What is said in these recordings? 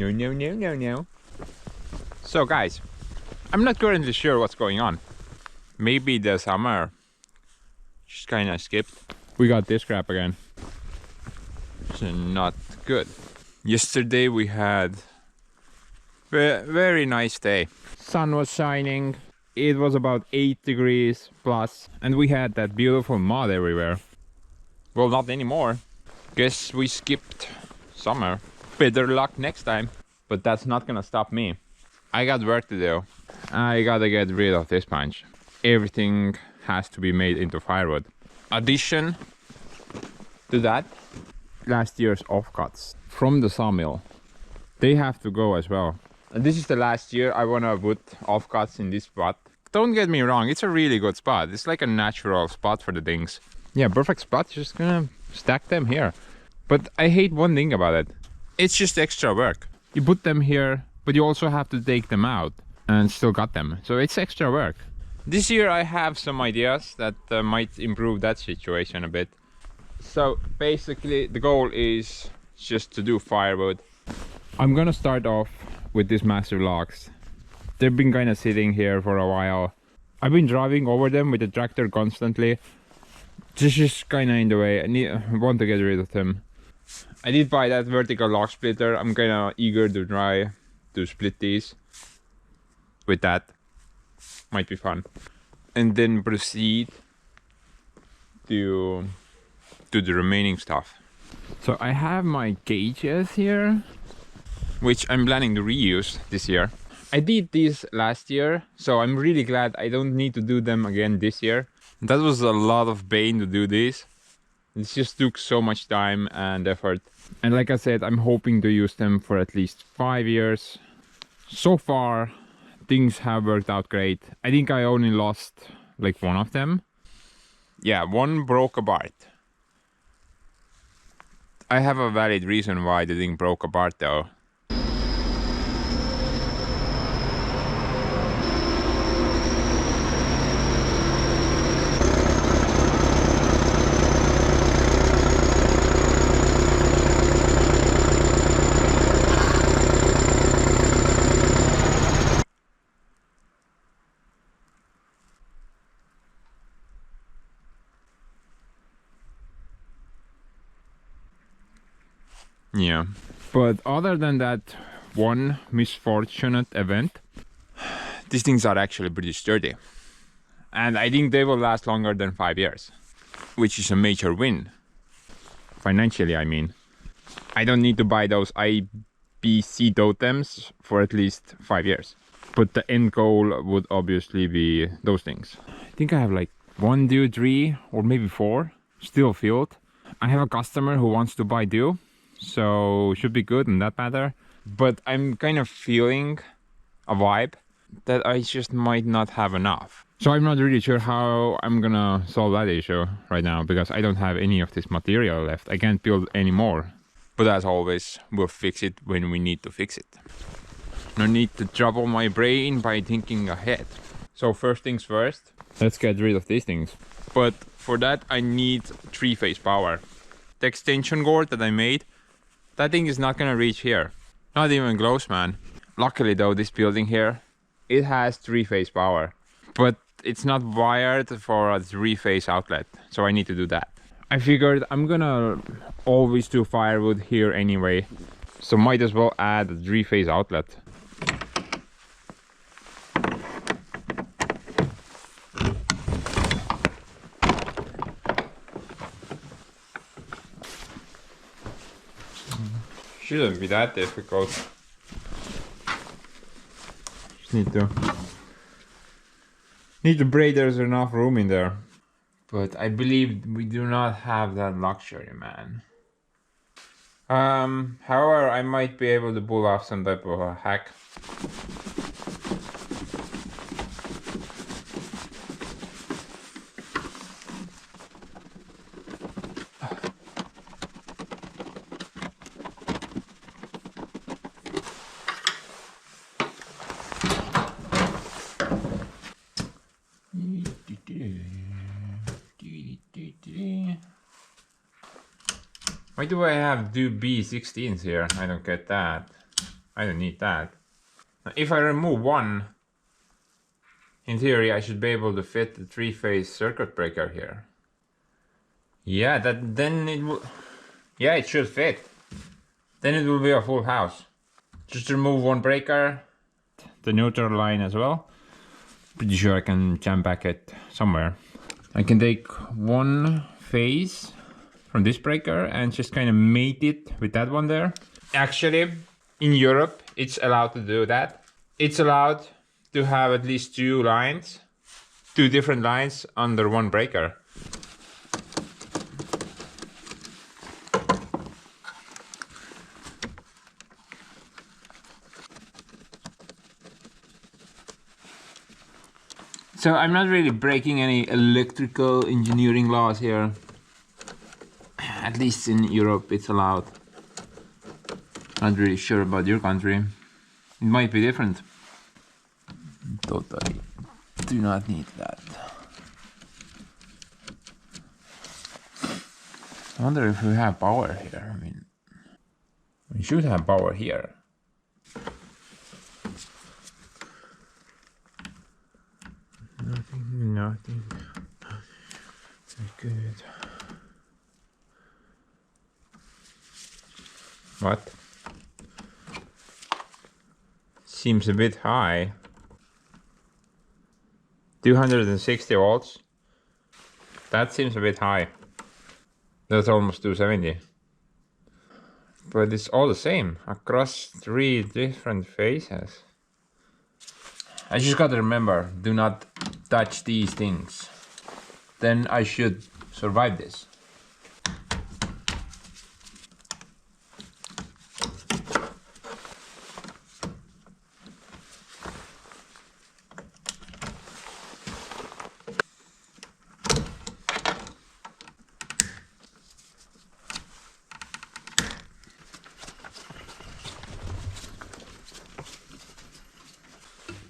No, no, no, no, no. So guys, I'm not currently sure what's going on. Maybe the summer just kind of skipped. We got this crap again. It's not good. Yesterday we had very nice day. Sun was shining. It was about 8 degrees plus, and we had that beautiful mud everywhere. Well, not anymore. Guess we skipped summer. Better luck next time. But that's not gonna stop me. I got work to do. I gotta get rid of this bunch. Everything has to be made into firewood. Addition to that, last year's offcuts from the sawmill, they have to go as well. And this is the last year I wanna put offcuts in this spot. Don't get me wrong, it's a really good spot. It's like a natural spot for the things. Yeah, perfect spot. Just gonna stack them here. But I hate one thing about it. It's just extra work. You put them here, but you also have to take them out and still got them. So it's extra work. This year I have some ideas that might improve that situation a bit. So basically the goal is just to do firewood. I'm gonna start off with these massive logs. They've been kind of sitting here for a while. I've been driving over them with the tractor constantly. Just kind of in the way. I want to get rid of them. I did buy that vertical log splitter. I'm kind of eager to try to split these with that. Might be fun. And then proceed to do the remaining stuff. So I have my gauges here, which I'm planning to reuse this year. I did these last year, so I'm really glad I don't need to do them again this year. That was a lot of pain to do this. It just took so much time and effort. And like I said, I'm hoping to use them for at least 5 years. So far, things have worked out great. I think I only lost like one of them. Yeah, one broke apart. I have a valid reason why the thing broke apart though. Yeah, but other than that one misfortunate event, these things are actually pretty sturdy. And I think they will last longer than 5 years, which is a major win. Financially, I mean. I don't need to buy those IBC totems for at least 5 years. But the end goal would obviously be those things. I think I have like 1, 2, 3 or maybe 4 still filled. I have a customer who wants to buy 2. So should be good in that matter. But I'm kind of feeling a vibe that I just might not have enough. So I'm not really sure how I'm gonna solve that issue right now, because I don't have any of this material left. I can't build any more. But as always, we'll fix it when we need to fix it. No need to trouble my brain by thinking ahead. So first things first, let's get rid of these things. But for that I need 3-phase power. The extension cord that I made, that thing is not gonna reach here. Not even close, man. Luckily though, this building here, it has 3-phase power. But it's not wired for a 3-phase outlet. So I need to do that. I figured I'm gonna always do firewood here anyway. So might as well add a 3-phase outlet. Shouldn't be that difficult. Just need to pray there's enough room in there. But I believe we do not have that luxury, man. However, I might be able to pull off some type of a hack. Why do I have two B16s here? I don't get that. I don't need that. If I remove one, in theory I should be able to fit the 3-phase circuit breaker here. Yeah, then it will. Yeah, it should fit. Then it will be a full house. Just remove one breaker, the neutral line as well. Pretty sure I can jam back it somewhere. I can take one phase from this breaker and just kind of mate it with that one there. Actually, in Europe, it's allowed to do that. It's allowed to have at least two different lines under one breaker. So I'm not really breaking any electrical engineering laws here. At least in Europe it's allowed. Not really sure about your country. It might be different. Totally do not need that. I wonder if we have power here. I mean, we should have power here. Nothing. Good. What? Seems a bit high. 260 volts. That seems a bit high. That's almost 270. But it's all the same across 3 different phases. I just gotta remember, do not touch these things. Then I should survive this.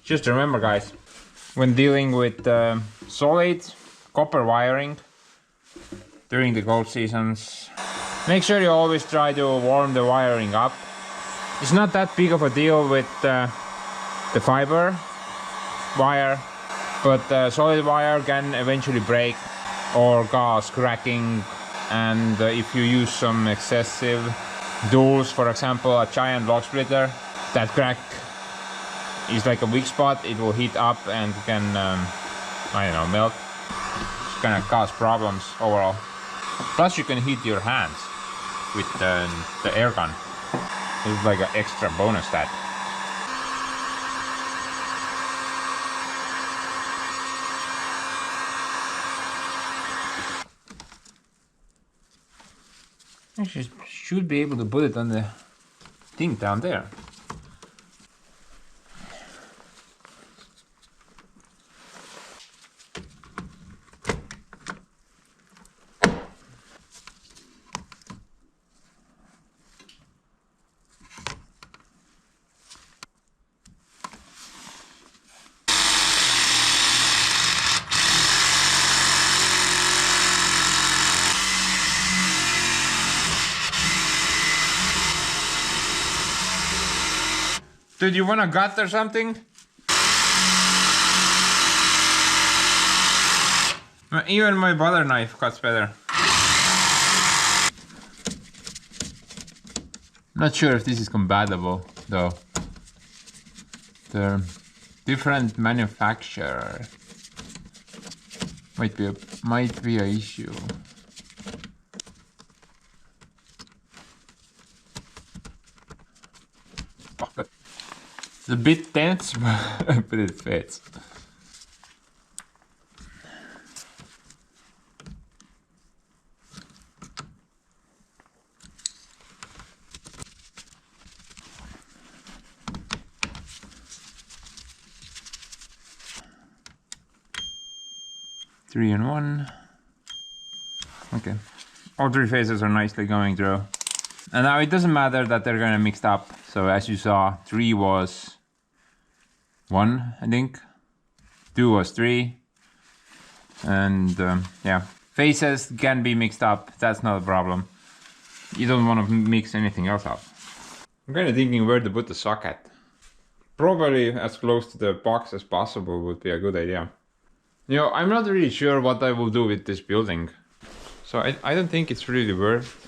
Just remember, guys, when dealing with solid copper wiring during the cold seasons, make sure you always try to warm the wiring up. It's not that big of a deal with the fiber wire, but solid wire can eventually break or cause cracking, and if you use some excessive tools, for example a giant log splitter, that crack is like a weak spot. It will heat up and can, I don't know, melt. It's gonna cause problems overall. Plus you can heat your hands with the air gun. It's like an extra bonus that. Actually, should be able to put it on the thing down there. Dude, you want a gut or something? Even my butter knife cuts better. Not sure if this is compatible though. They're different manufacturer. Might be a issue. It's a bit tense, but it fits. Three and one. Okay. All 3 phases are nicely going through. And now it doesn't matter that they're gonna mixed up. So as you saw, 3 was 1, I think. 2 was 3. And yeah, phases can be mixed up. That's not a problem. You don't want to mix anything else up. I'm kind of thinking where to put the socket. Probably as close to the box as possible would be a good idea. You know, I'm not really sure what I will do with this building. So I don't think it's really worth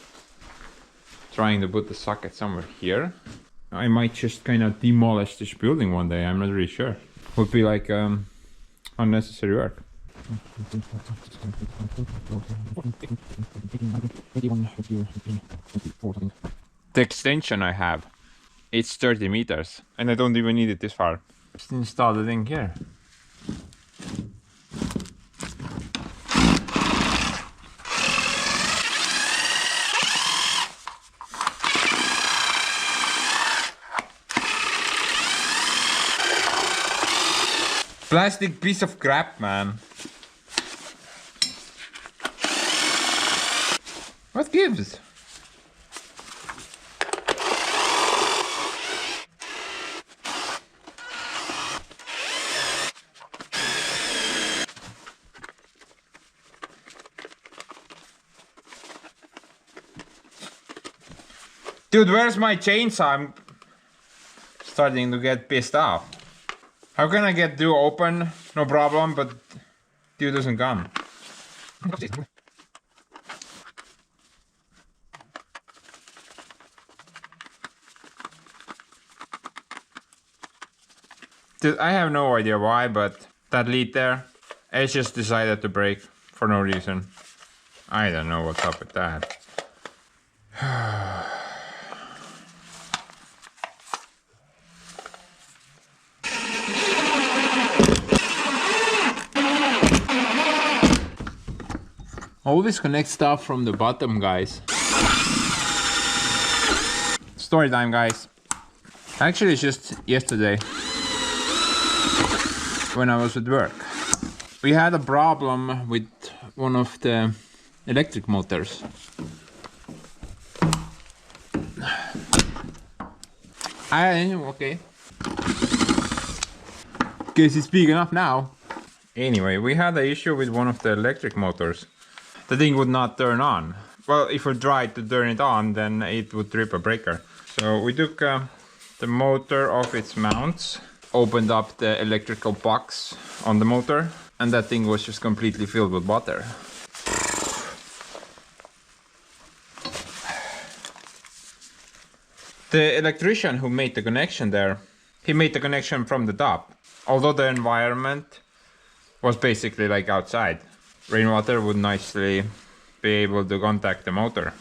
trying to put the socket somewhere here. I might just kind of demolish this building one day, I'm not really sure. Would be like unnecessary work. The extension I have, it's 30 meters and I don't even need it this far. Just install the thing here. Plastic piece of crap, man. What gives? Dude, where's my chainsaw? I'm starting to get pissed off. How can I get door open? No problem, but dude doesn't come. Dude, I have no idea why, but that lead there, it just decided to break for no reason. I don't know what's up with that. Always connect stuff from the bottom, guys. Story time, guys. Actually, it's just yesterday when I was at work. We had a problem with one of the electric motors. Okay. Guess it's big enough now. Anyway, we had an issue with one of the electric motors. The thing would not turn on. Well, if we tried to turn it on, then it would trip a breaker. So we took the motor off its mounts, opened up the electrical box on the motor, and that thing was just completely filled with water. The electrician who made the connection there, he made the connection from the top. Although the environment was basically like outside. Rainwater would nicely be able to contact the motor.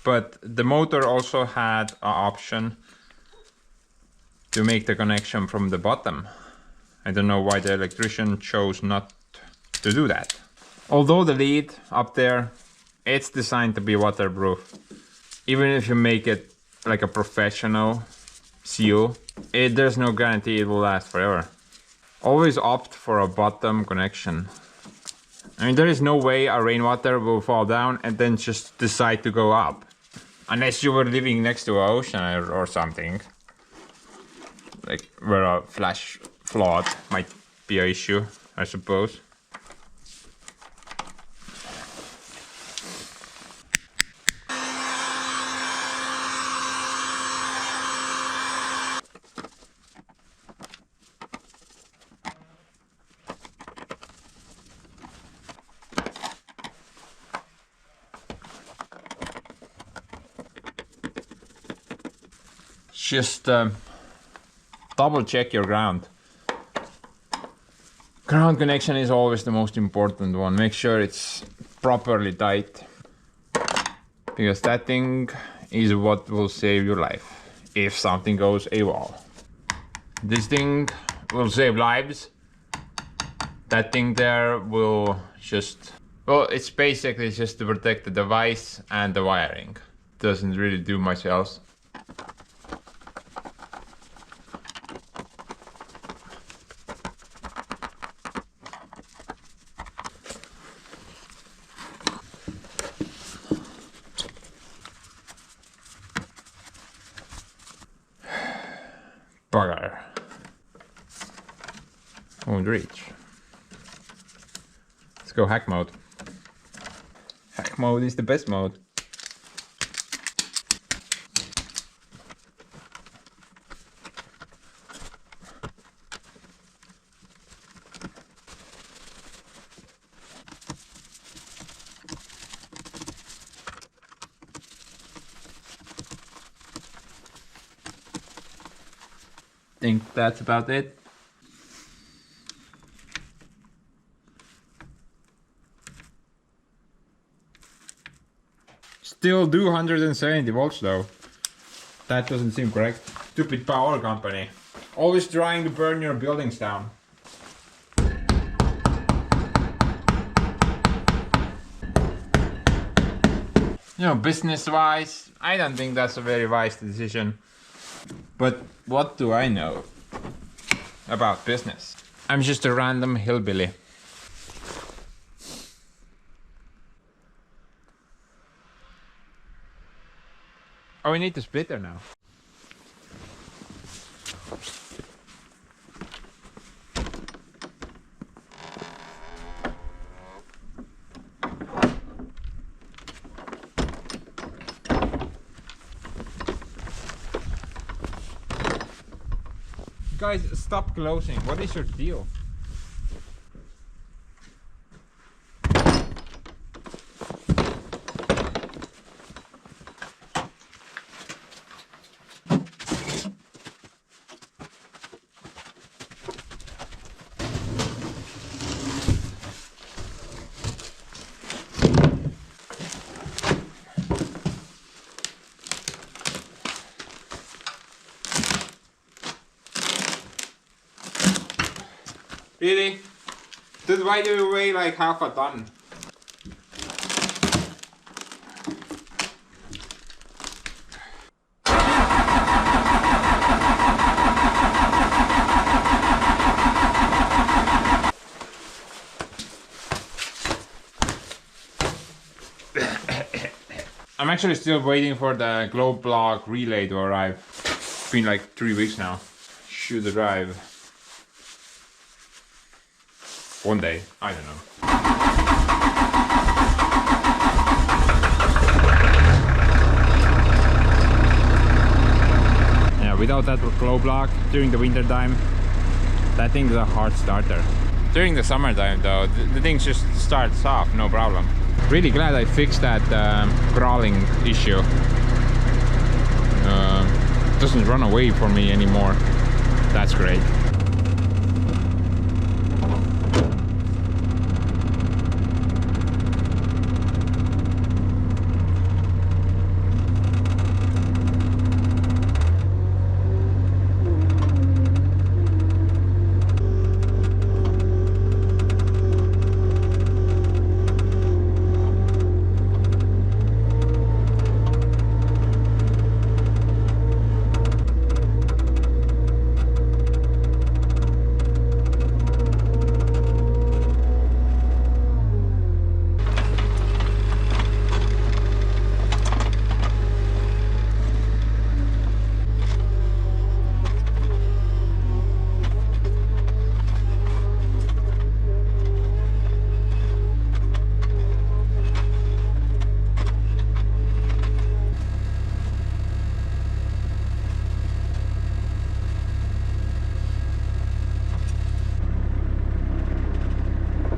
But the motor also had an option to make the connection from the bottom. I don't know why the electrician chose not to do that. Although the lead up there, it's designed to be waterproof. Even if you make it like a professional seal, there's no guarantee it will last forever. Always opt for a bottom connection. I mean, there is no way a rainwater will fall down and then just decide to go up. Unless you were living next to an ocean or something. Like, where a flash flood might be an issue, I suppose. Just double check your ground. Ground connection is always the most important one. Make sure it's properly tight. Because that thing is what will save your life if something goes AWOL. This thing will save lives. That thing there will just... Well, it's basically just to protect the device and the wiring. Doesn't really do much else. Bugger. Won't reach. Let's go hack mode. Hack mode is the best mode. think that's about it. Still do 170 volts though. That doesn't seem correct. Stupid power company. Always trying to burn your buildings down. You know, business-wise, I don't think that's a very wise decision. But what do I know about business? I'm just a random hillbilly. Oh, we need the splitter now. Guys, stop closing. What is your deal? Really? Dude, why do you weigh like half a ton? I'm actually still waiting for the glow block relay to arrive. It's been like 3 weeks now. Should arrive one day, I don't know. Yeah, without that glow block during the winter time, that thing is a hard starter. During the summertime though, the thing just starts off, no problem. Really glad I fixed that crawling issue. It doesn't run away from me anymore. That's great.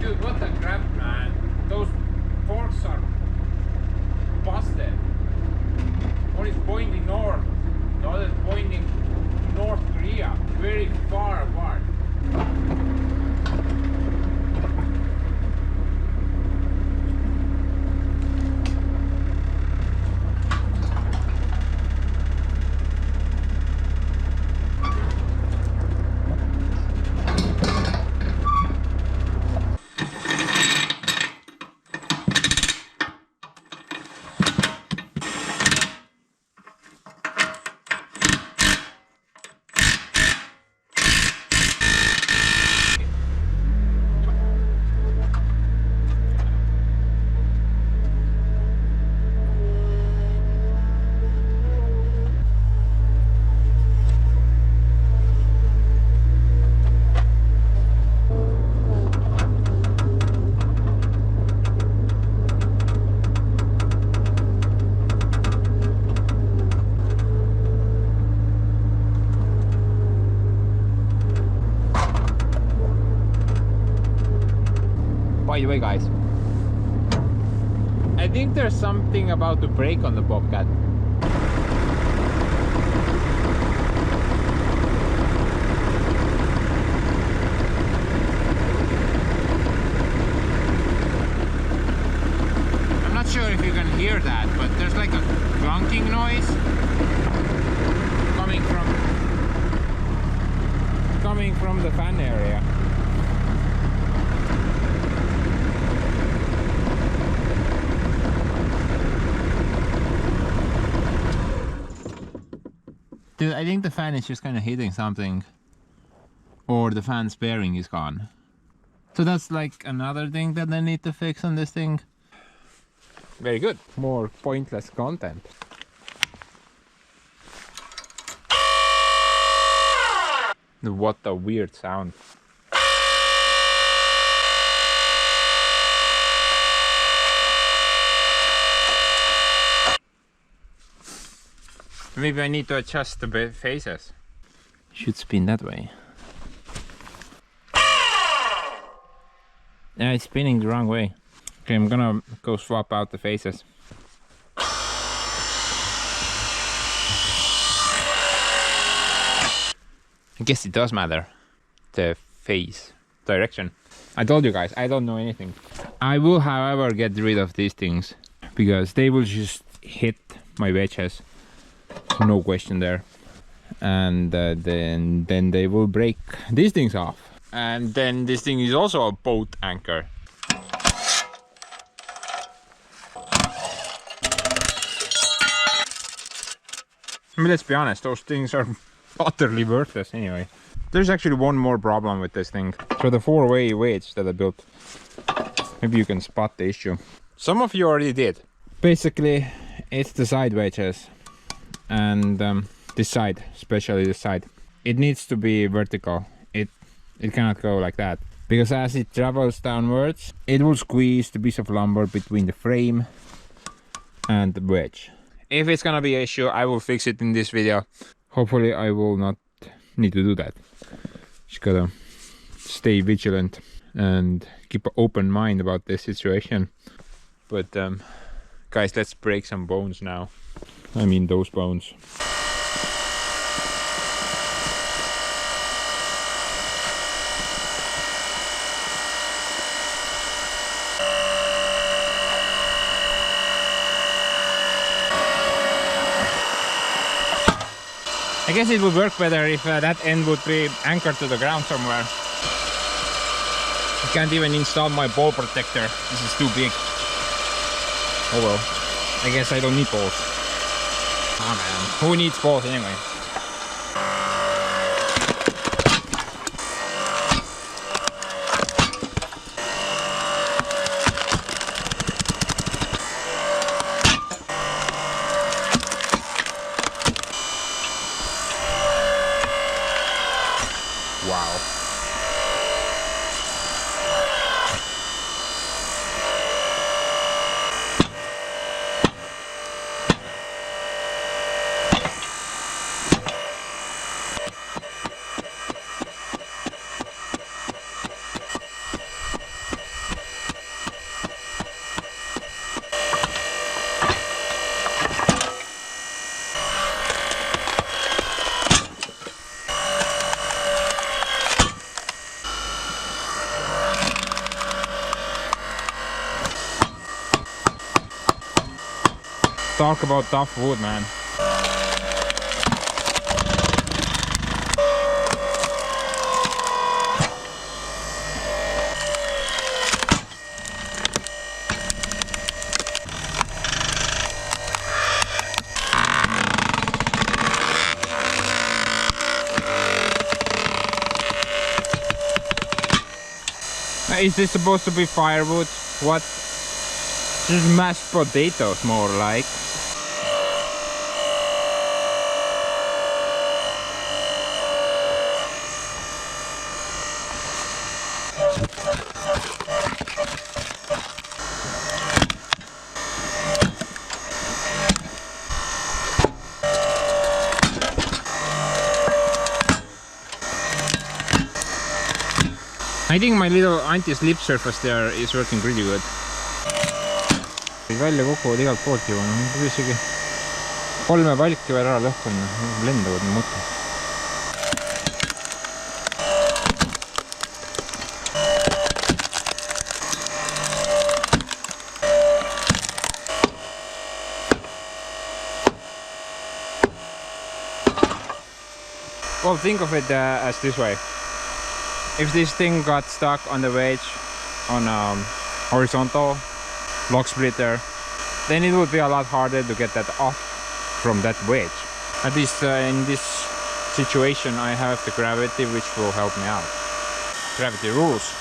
Dude, what the crap, man? Those forks are busted. One is pointing north, the other is pointing North Korea, very far apart. By the way, guys, I think there's something about to break on the Bobcat. coming from the fan area. Dude, I think the fan is just kind of hitting something, or the fan's bearing is gone. So that's like another thing that I need to fix on this thing. Very good. More pointless content. What a weird sound. Maybe I need to adjust the faces. Should spin that way. Yeah, it's spinning the wrong way. Okay, I'm gonna go swap out the faces. I guess it does matter, the face direction. I told you guys, I don't know anything. I will, however, get rid of these things because they will just hit my wedges. No question there. And then they will break these things off. And then this thing is also a boat anchor. I mean, let's be honest, those things are utterly worthless anyway. There's actually one more problem with this thing. So the 4-way wedge that I built, maybe you can spot the issue. Some of you already did. Basically, it's the side wedges. And this side, especially this side, it needs to be vertical. It cannot go like that, because as it travels downwards, it will squeeze the piece of lumber between the frame and the wedge. If it's gonna be an issue, I will fix it in this video. Hopefully I will not need to do that. Just gotta stay vigilant and keep an open mind about this situation. But guys, let's break some bones now. I mean those bones. I guess it would work better if that end would be anchored to the ground somewhere. I can't even install my ball protector. This is too big. Oh well. I guess I don't need balls. Oh man, who needs balls anyway? Wow. Talk about tough wood, man. Is this supposed to be firewood? What? Just mashed potatoes, more like. I think my little anti-slip surface there is working really good. Välja kukuvad igalt poolt juba, no isegi 3 palki veel ära lõhkunud, lendavad mutti. Well, think of it as this way. If this thing got stuck on the wedge on horizontal log splitter, then it would be a lot harder to get that off from that wedge. At least in this situation I have the gravity, which will help me out. Gravity rules.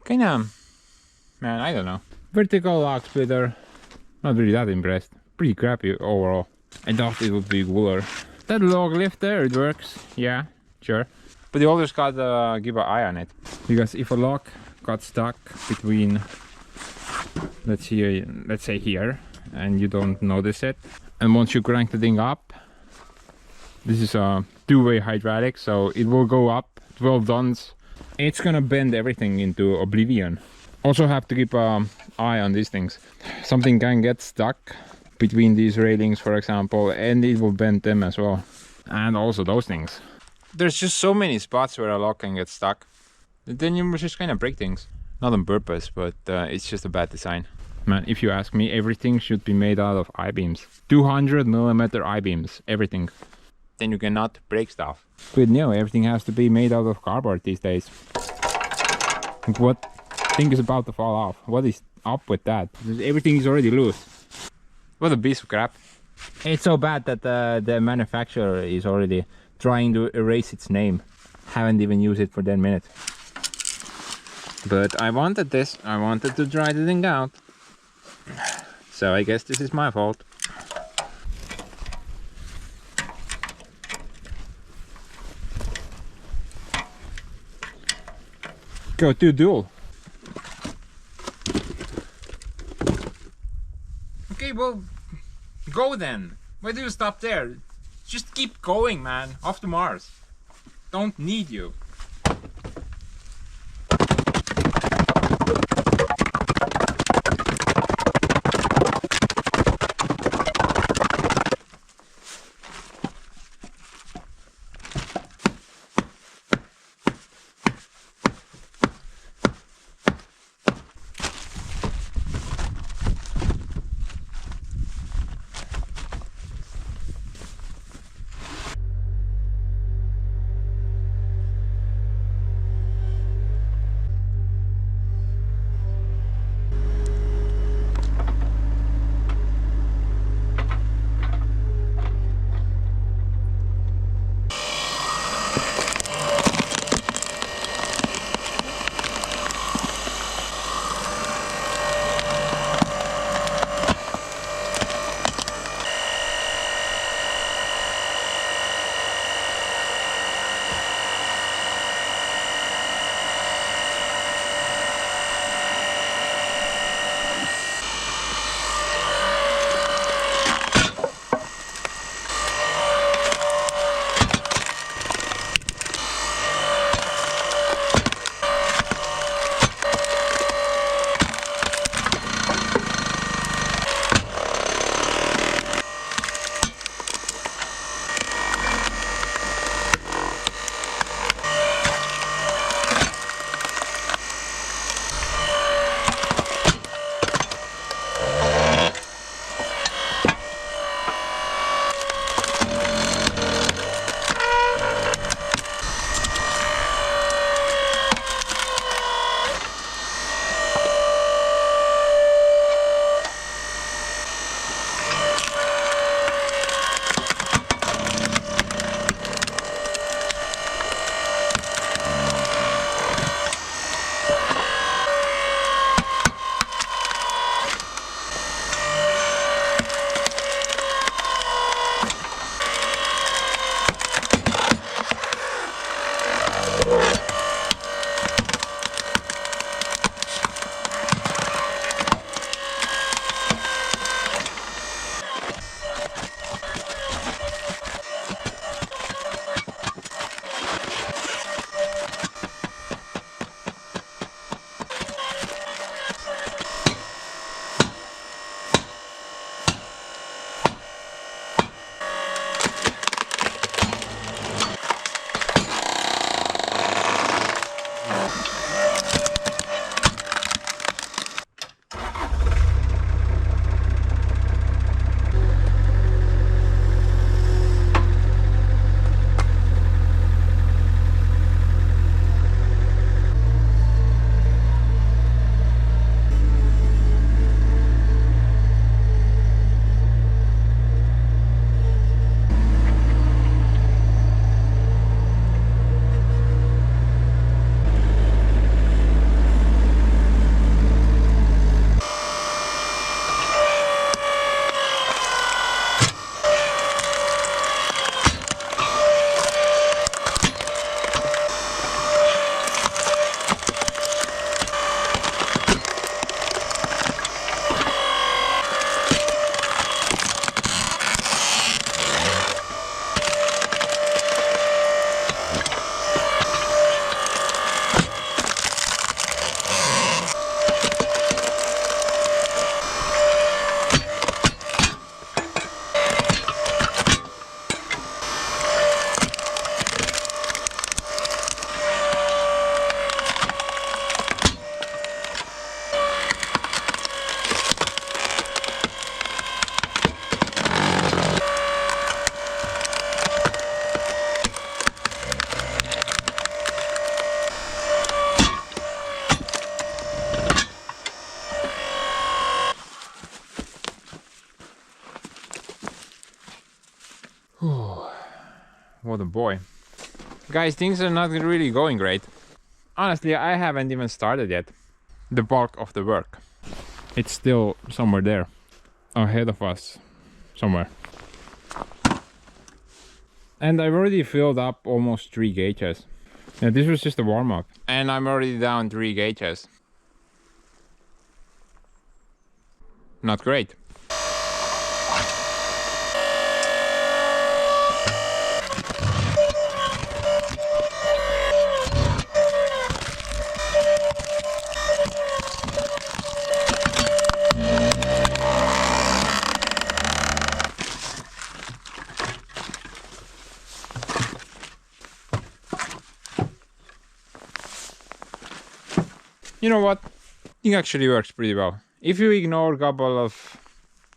Kinda, man, I don't know. Vertical log splitter, not really that impressed. Pretty crappy overall. I thought it would be cooler. That log lift there, it works, yeah, sure. But you always gotta keep an eye on it. Because if a log got stuck between, let's say here, and you don't notice it, and once you crank the thing up, this is a two-way hydraulic, so it will go up 12 tons. It's gonna bend everything into oblivion. Also have to keep an eye on these things. Something can get stuck between these railings, for example, and it will bend them as well. And also those things. There's just so many spots where a log can get stuck. Then you just kind of break things. Not on purpose, but it's just a bad design. Man, if you ask me, everything should be made out of I-beams. 200mm I-beams, everything. Then you cannot break stuff. But no, everything has to be made out of cardboard these days. Like, what thing is about to fall off? What is up with that? Everything is already loose. What a piece of crap. It's so bad that the manufacturer is already trying to erase its name. Haven't even used it for 10 minutes. But I wanted this. I wanted to try the thing out. So I guess this is my fault. Go to duel. Okay, well, go then. Why do you stop there? Just keep going, man. Off to Mars. Don't need you. What a boy. Guys, things are not really going great. Honestly, I haven't even started yet. The bulk of the work. It's still somewhere there. Ahead of us. Somewhere. And I've already filled up almost 3 gauges. Yeah, this was just a warm-up. And I'm already down 3 gauges. Not great. You know what? It actually works pretty well. If you ignore a couple of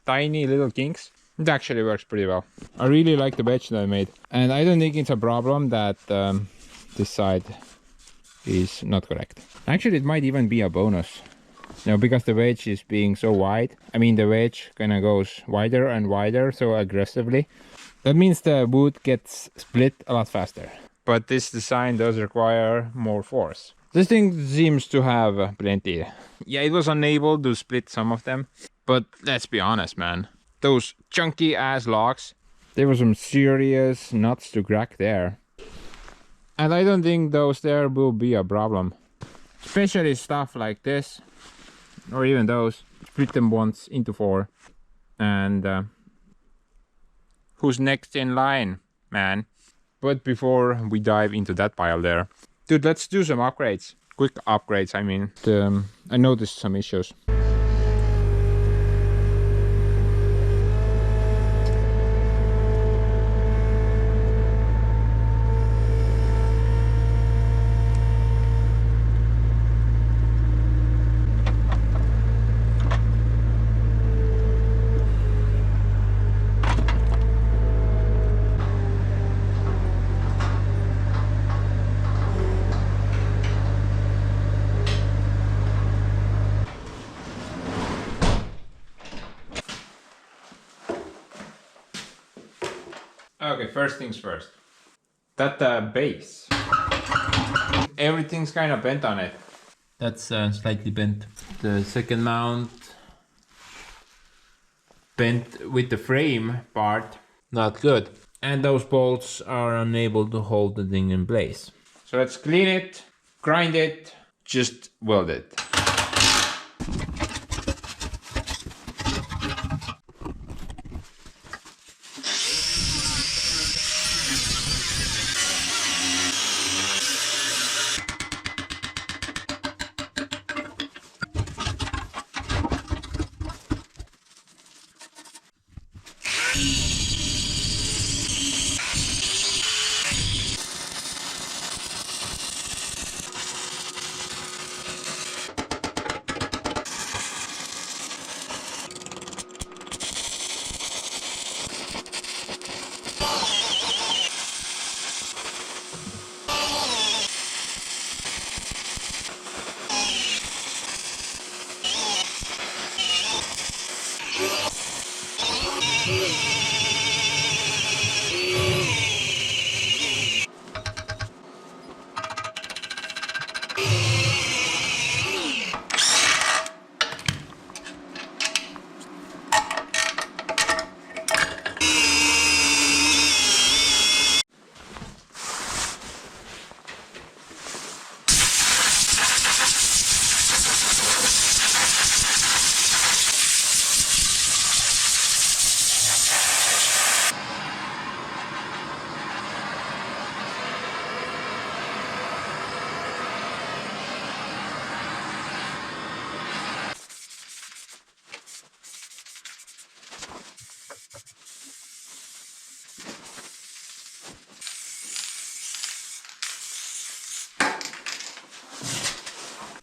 tiny little kinks, it actually works pretty well. I really like the wedge that I made. And I don't think it's a problem that this side is not correct. Actually, it might even be a bonus. You know, because the wedge is being so wide. I mean, the wedge kind of goes wider and wider so aggressively. That means the wood gets split a lot faster. But this design does require more force. This thing seems to have plenty. Yeah, it was unable to split some of them. But let's be honest, man. Those chunky ass logs, there were some serious nuts to crack there. And I don't think those there will be a problem. Especially stuff like this. Or even those. Split them once into 4. And who's next in line, man? But before we dive into that pile there, dude, let's do some upgrades. Quick upgrades, I mean. I noticed some issues. Okay, first things first. That base. Everything's kind of bent on it. That's slightly bent. The second mount bent with the frame part. Not good. And those bolts are unable to hold the thing in place. So let's clean it, grind it, just weld it.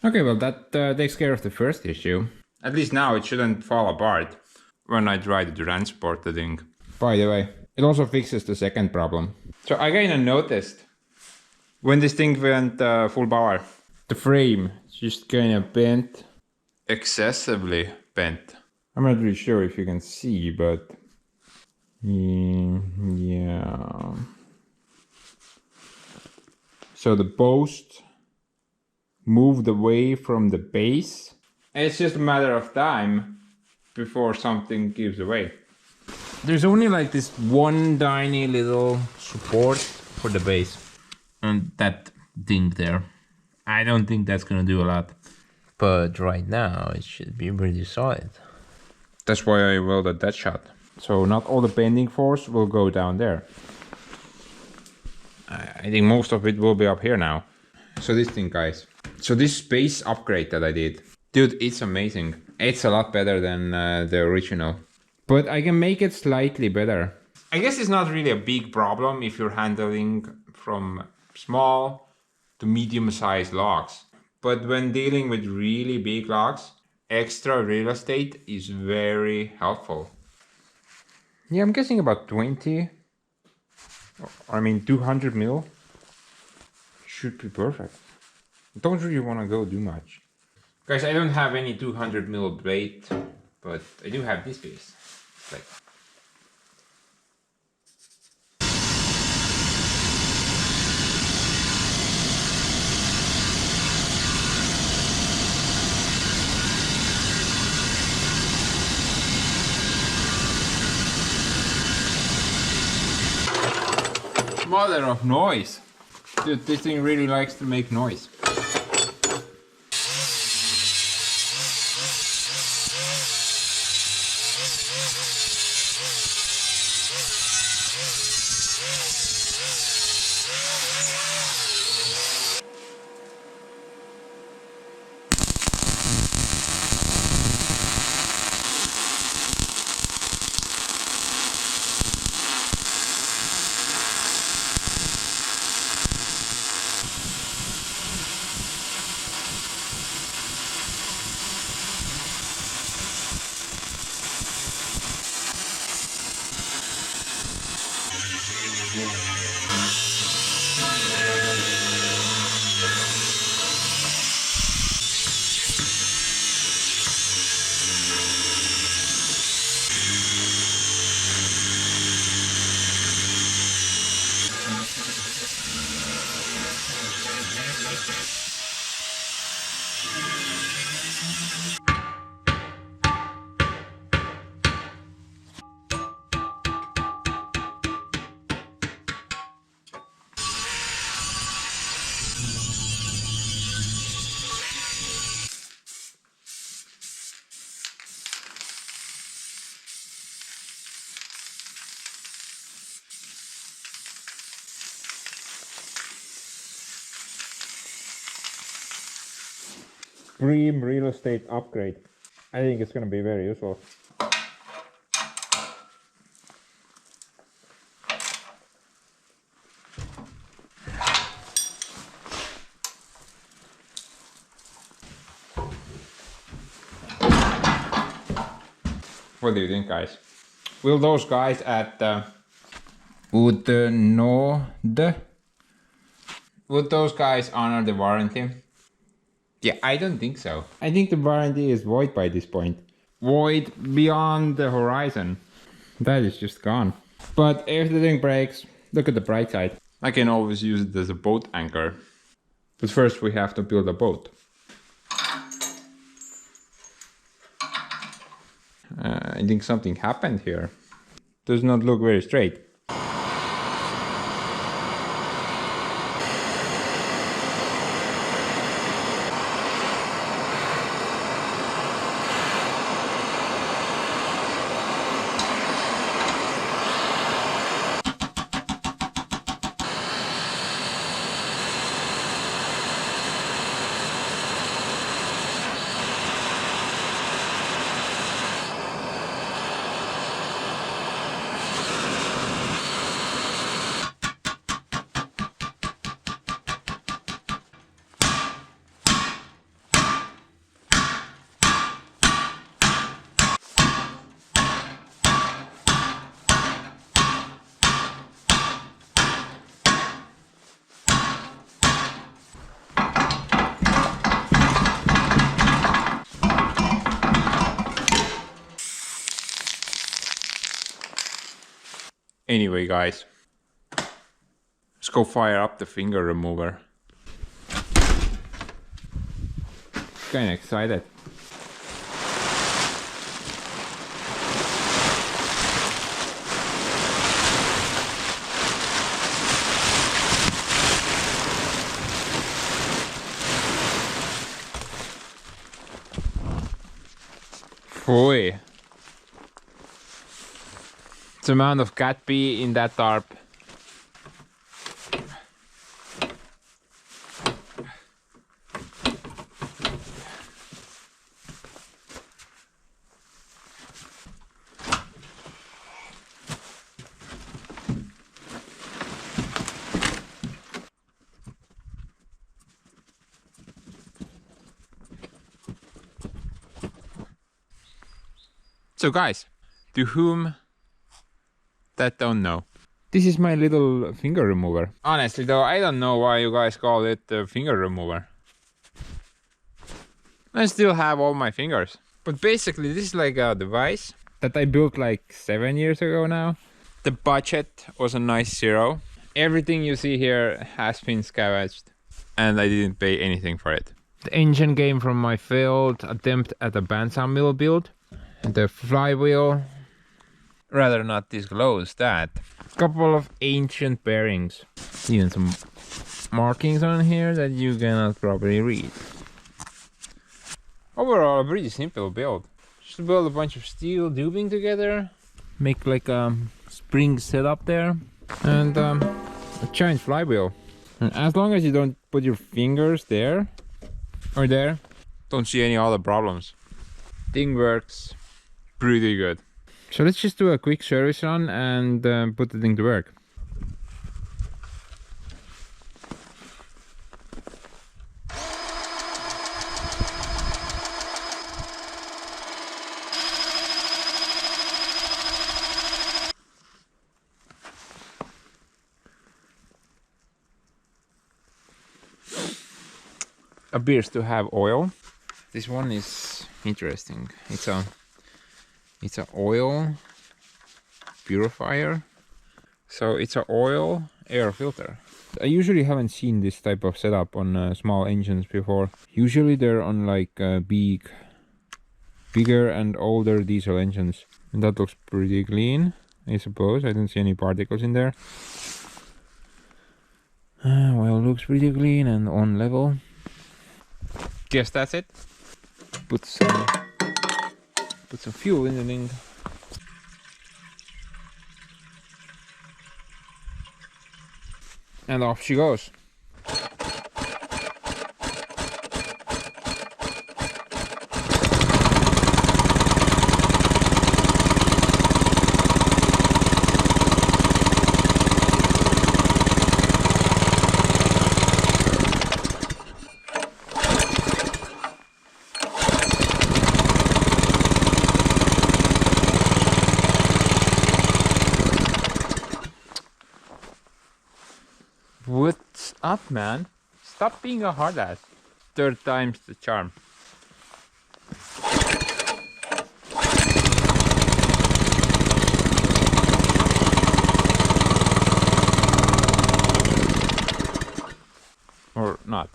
Okay, well that takes care of the first issue. At least now it shouldn't fall apart when I try to transport the thing. By the way, it also fixes the second problem. So I kinda noticed when this thing went full power, the frame just kinda bent. Excessively bent. I'm not really sure if you can see, but yeah. So the post moved away from the base. It's just a matter of time before something gives away. There's only like this one tiny little support for the base. And that thing there. I don't think that's gonna do a lot. But right now it should be pretty solid. That's why I welded that shot. So not all the bending force will go down there. I think most of it will be up here now. So this thing, guys. So this space upgrade that I did. Dude, it's amazing. It's a lot better than the original. But I can make it slightly better. I guess it's not really a big problem if you're handling from small to medium-sized logs. But when dealing with really big logs, extra real estate is very helpful. Yeah, I'm guessing about 20. I mean 200 mil should be perfect. Don't really want to go too much. Guys, I don't have any 200 mil blade, but I do have this piece. Like, mother of noise. Dude, this thing really likes to make noise. Extreme real estate upgrade. I think it's gonna be very useful. What do you think, guys? Will those guys at Utenode, would those guys honor the warranty? Yeah, I don't think so. I think the warranty is void by this point. Void beyond the horizon. That is just gone. But if the thing breaks, look at the bright side. I can always use it as a boat anchor. But first we have to build a boat. I think something happened here. Does not look very straight. Anyway, guys, let's go fire up the finger remover. Kinda excited. Boy. The amount of cat pee in that tarp. So guys, to whom that don't know, this is my little finger remover. Honestly though, I don't know why you guys call it a finger remover. I still have all my fingers. But basically this is like a device that I built like 7 years ago now. The budget was a nice zero. Everything you see here has been scavenged and I didn't pay anything for it. The engine came from my failed attempt at a bandsaw mill build. The flywheel, rather not disclose that. Couple of ancient bearings. Even some markings on here that you cannot probably read. Overall, a pretty simple build. Just build a bunch of steel tubing together, make like a spring setup there, and a giant flywheel. And as long as you don't put your fingers there or there, don't see any other problems. Thing works pretty good. So let's just do a quick service run and put the thing to work. Appears to have oil. This one is interesting. It's a oil purifier. So it's an oil air filter. I usually haven't seen this type of setup on small engines before. Usually they're on like bigger and older diesel engines. And that looks pretty clean, I suppose. I don't see any particles in there. Well, looks pretty clean and on level. Guess that's it. Put some fuel in the thing. And off she goes. man. Stop being a hard ass. Third time's the charm. Or not.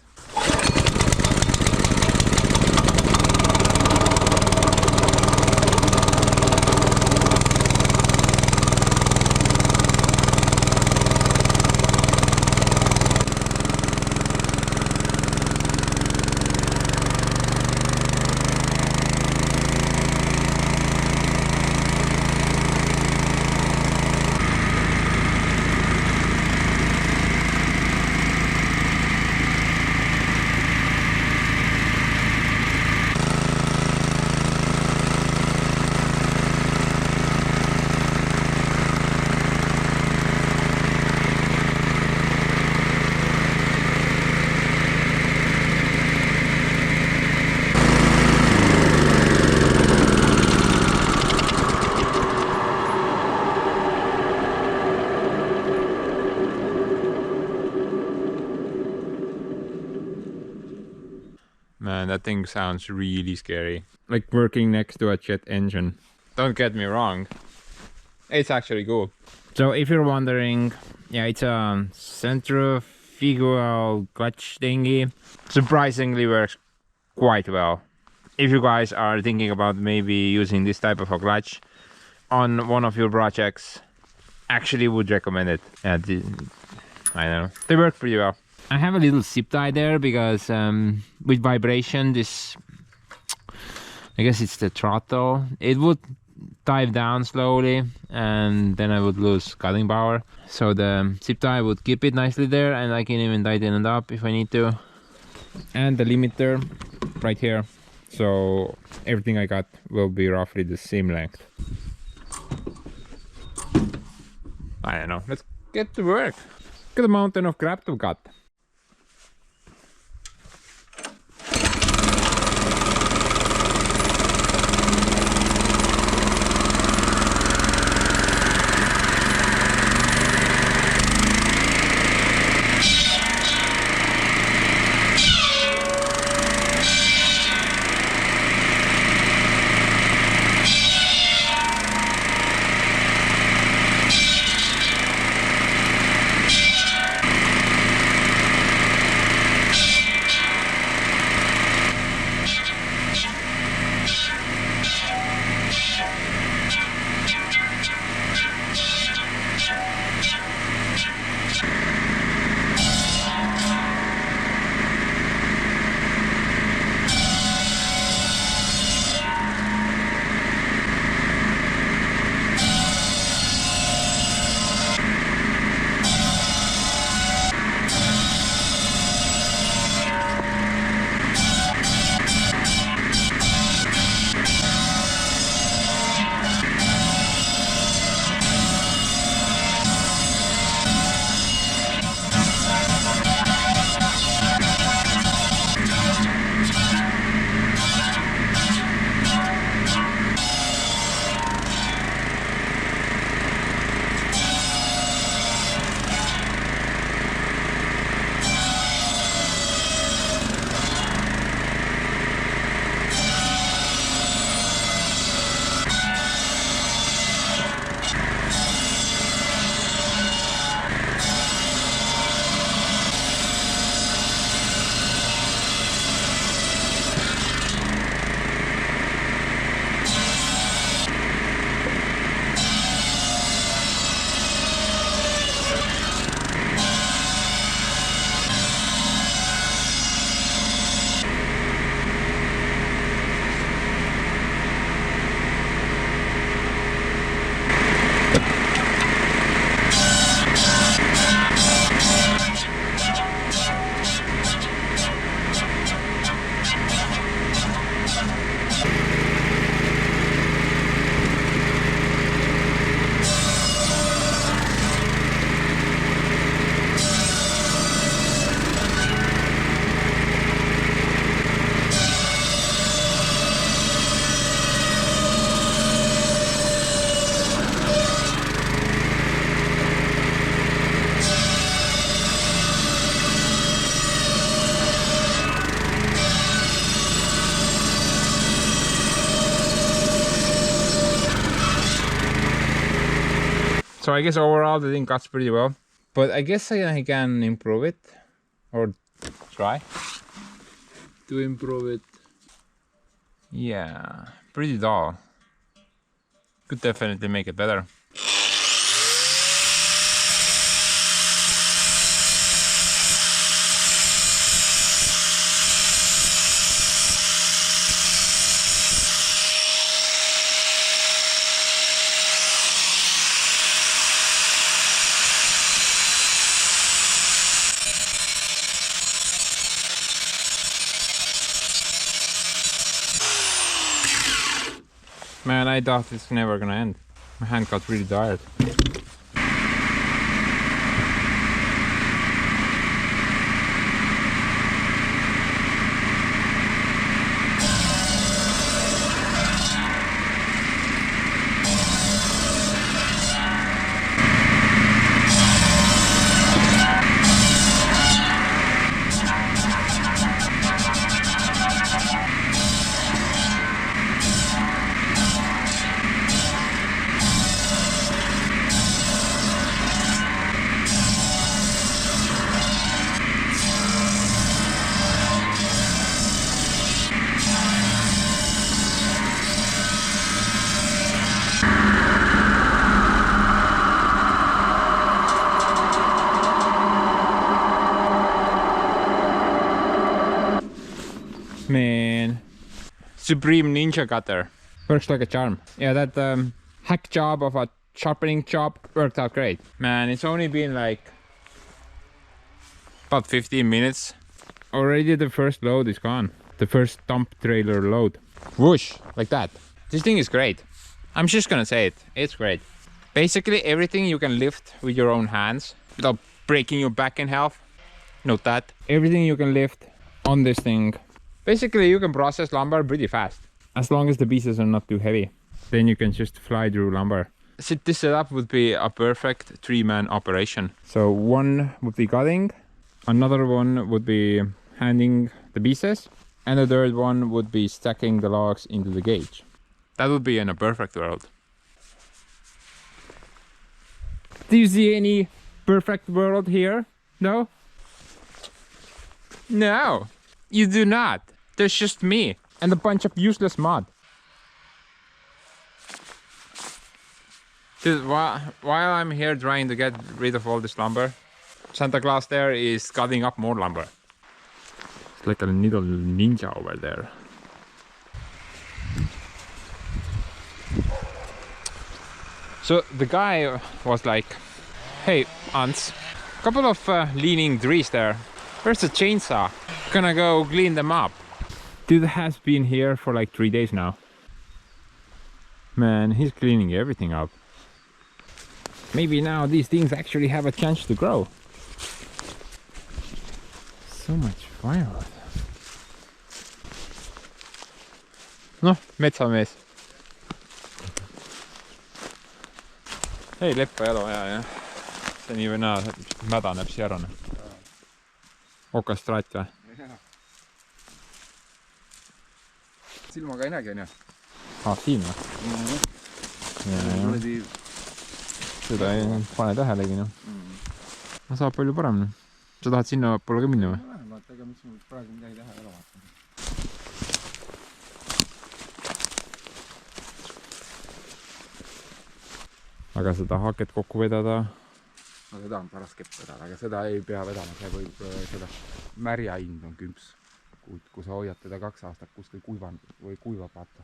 Man, that thing sounds really scary. Like working next to a jet engine. Don't get me wrong. It's actually cool. So if you're wondering, yeah, it's a centrifugal clutch thingy. Surprisingly works quite well. If you guys are thinking about maybe using this type of a clutch on one of your projects, actually would recommend it. I don't know. They work pretty well. I have a little zip tie there because with vibration, this, I guess it's the throttle, it would dive down slowly and then I would lose cutting power. So the zip tie would keep it nicely there and I can even tighten it up if I need to. And the limiter right here. So everything I got will be roughly the same length. I don't know. Let's get to work. Look at the mountain of crap we've got. I guess overall the thing cuts pretty well. But I guess I can improve it. Or try to improve it. Yeah, pretty dull. Could definitely make it better. Man, I thought it's never gonna end. My hand got really tired. Man, Supreme Ninja Cutter. Works like a charm. Yeah, that hack job of a sharpening job worked out great. Man, it's only been like about 15 minutes. Already the first load is gone. The first dump trailer load. Whoosh, like that. This thing is great. I'm just gonna say it. It's great. Basically everything you can lift with your own hands without breaking your back in half. Note that. Everything you can lift on this thing. Basically you can process lumber pretty fast. As long as the pieces are not too heavy. Then you can just fly through lumber. This setup would be a perfect 3-man operation. So one would be cutting, another one would be handing the pieces, and the third one would be stacking the logs into the gauge. That would be in a perfect world. Do you see any perfect world here? No? No, you do not. There's just me and a bunch of useless mud. Dude, while I'm here trying to get rid of all this lumber, Santa Claus there is cutting up more lumber. It's like a little ninja over there. So the guy was like, hey Ants, couple of leaning trees there. Where's the chainsaw? Gonna go clean them up. Dude has been here for like 3 days now. Man, he's cleaning everything up. Maybe now these things actually have a chance to grow. So much firewood. Noh, metsamees. Ei, leppajalu, ja. See nii või naa mädaneb siia ära. Okastraat või? Silmaga ei näegi, on ju? Siin või? Seda ei pane tähelegi, noh. No saab palju parem. Sa tahad sinna poole ka minna või? Vähemalt, ega miks mul praegu midagi teha ei ole vaata. Aga seda haket kokku vedada? No seda on paras kepp vedada, aga seda ei pea vedama. See võib seda märja hind on kümps. Kui sa hoiad teda 2 aastat kuskil kuivanud või kuivab vaata.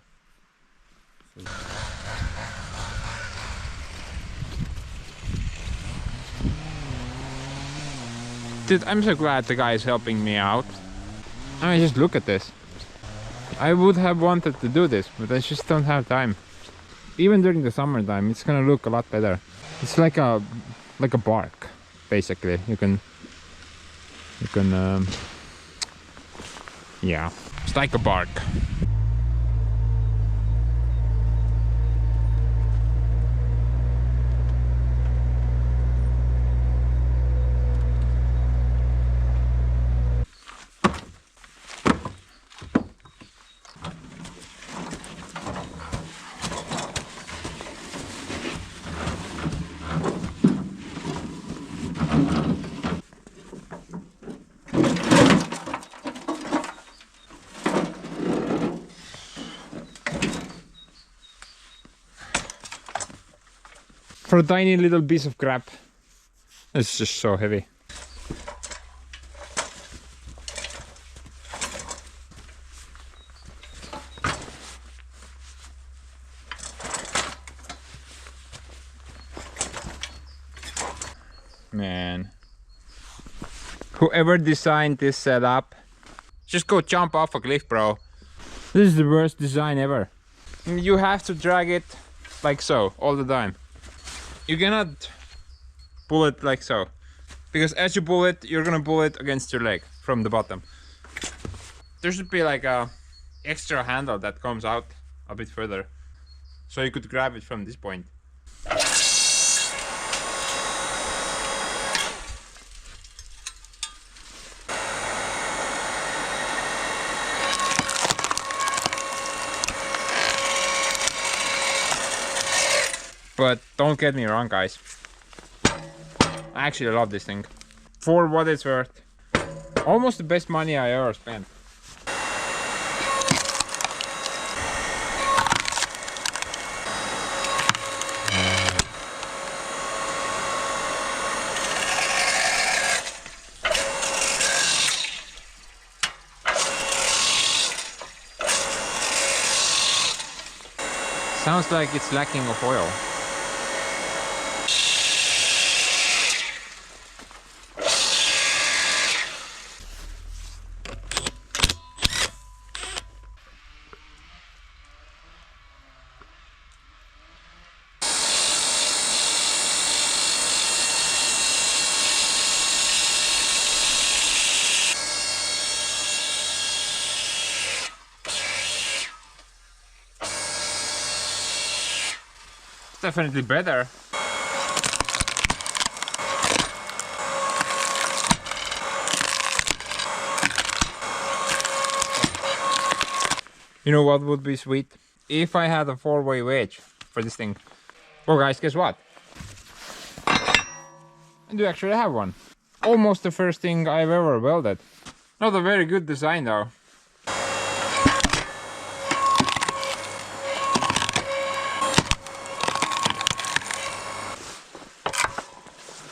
Dude, I'm so glad the guy is helping me out. I mean, just look at this. I would have wanted to do this, but I just don't have time. Even during the summertime, it's gonna look a lot better. It's like a bark, basically. You can yeah, it's like a bark. For a tiny little piece of crap. It's just so heavy. Man. Whoever designed this setup, just go jump off a cliff, bro. This is the worst design ever. You have to drag it like so all the time. You cannot pull it like so, because as you pull it, you're gonna pull it against your leg from the bottom. There should be like a extra handle that comes out a bit further, so you could grab it from this point. But don't get me wrong, guys. I actually love this thing. For what it's worth. Almost the best money I ever spent. Sounds like it's lacking of oil. Definitely better. You know what would be sweet? If I had a 4-way wedge for this thing. Well guys, guess what? I do actually have one. Almost the first thing I've ever welded. Not a very good design though.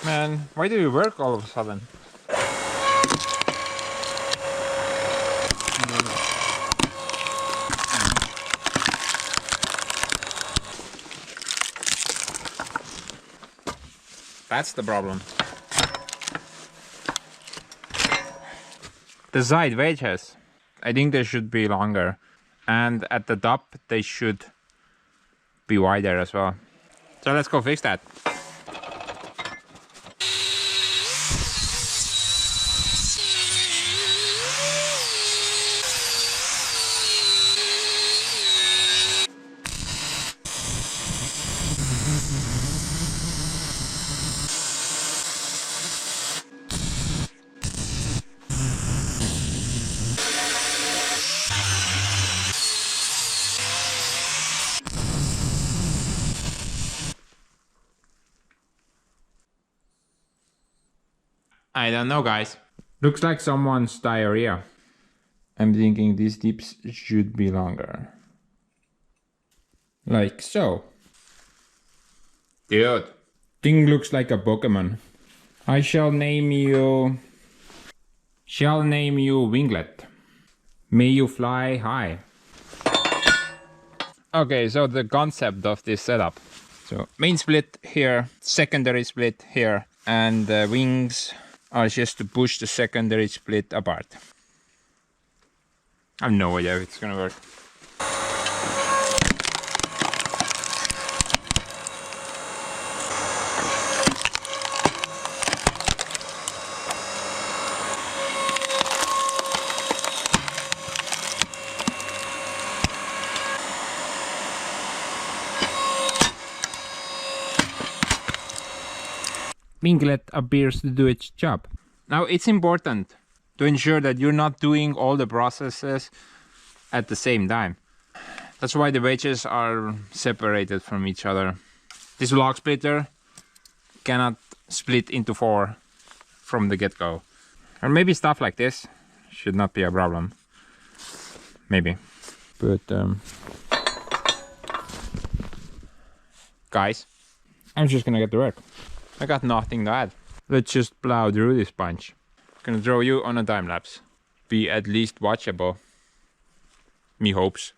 Man, why do you work all of a sudden? That's the problem. The side wedges, I think they should be longer. And at the top, they should be wider as well. So let's go fix that. I don't know, guys. Looks like someone's diarrhea. I'm thinking these tips should be longer. Like so. Dude. Thing looks like a Pokemon. I shall name you Winglet. May you fly high. Okay, so the concept of this setup. So main split here, secondary split here, and the wings are just to push the secondary split apart. I have no idea if it's gonna work. Winglet appears to do its job. Now it's important to ensure that you're not doing all the processes at the same time. That's why the wedges are separated from each other. This log splitter cannot split into 4 from the get-go. Or maybe stuff like this should not be a problem. Maybe. But guys, I'm just gonna get to work. I got nothing to add. Let's just plow through this bunch. Gonna throw you on a time lapse. Be at least watchable. Me hopes.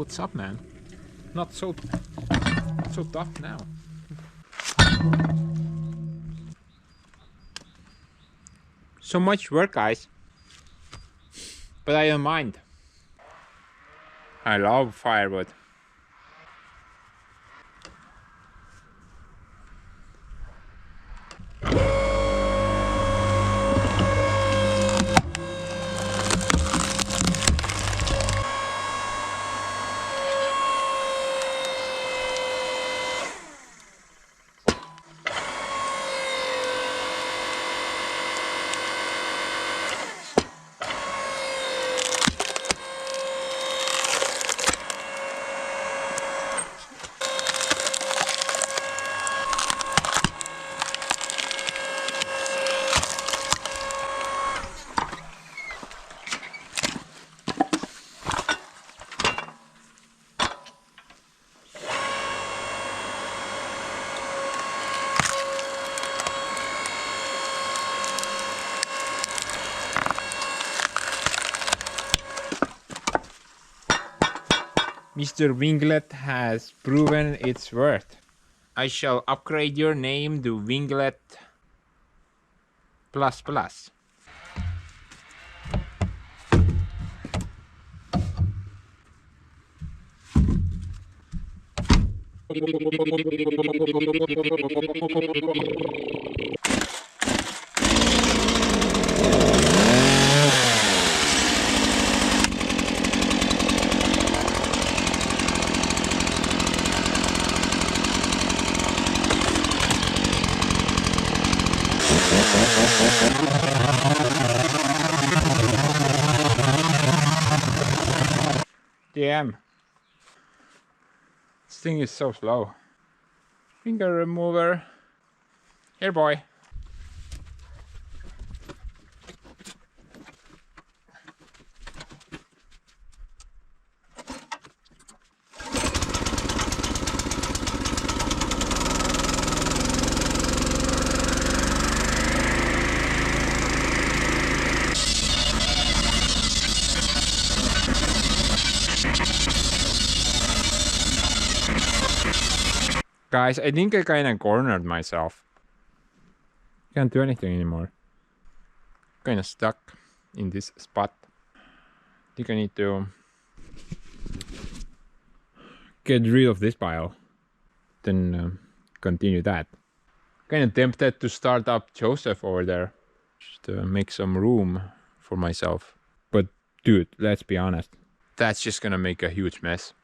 What's up, man? Not so tough now. So much work, guys. But I don't mind. I love firewood. Mr. Winglet has proven its worth. I shall upgrade your name to Winglet Plus Plus. Damn. This thing is so slow. Finger remover. Here, boy. Guys, I think I kinda cornered myself. Can't do anything anymore. Kinda stuck in this spot. Think I need to get rid of this pile. Then continue that. Kinda tempted to start up Joseph over there. Just to make some room for myself. But dude, let's be honest. That's just gonna make a huge mess.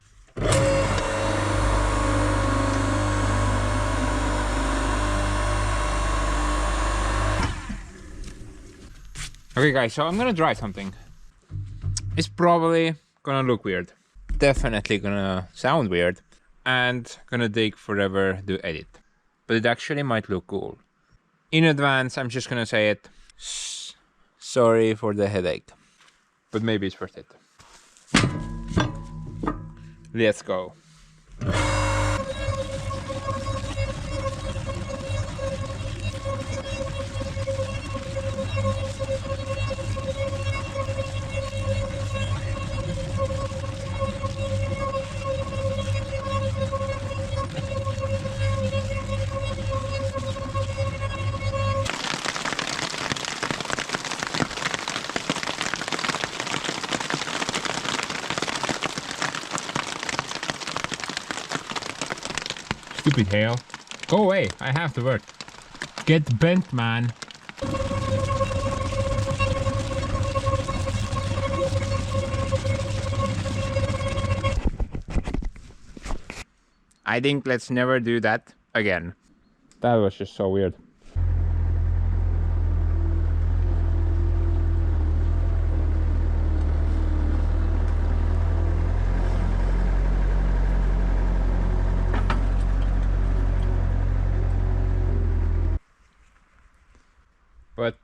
Okay guys, so I'm gonna try something. It's probably gonna look weird. Definitely gonna sound weird. And gonna take forever to edit. But it actually might look cool. In advance, I'm just gonna say it. Sorry for the headache. But maybe it's worth it. Let's go. Stupid hail. Go away, I have to work. Get bent, man. I think let's never do that again. That was just so weird. But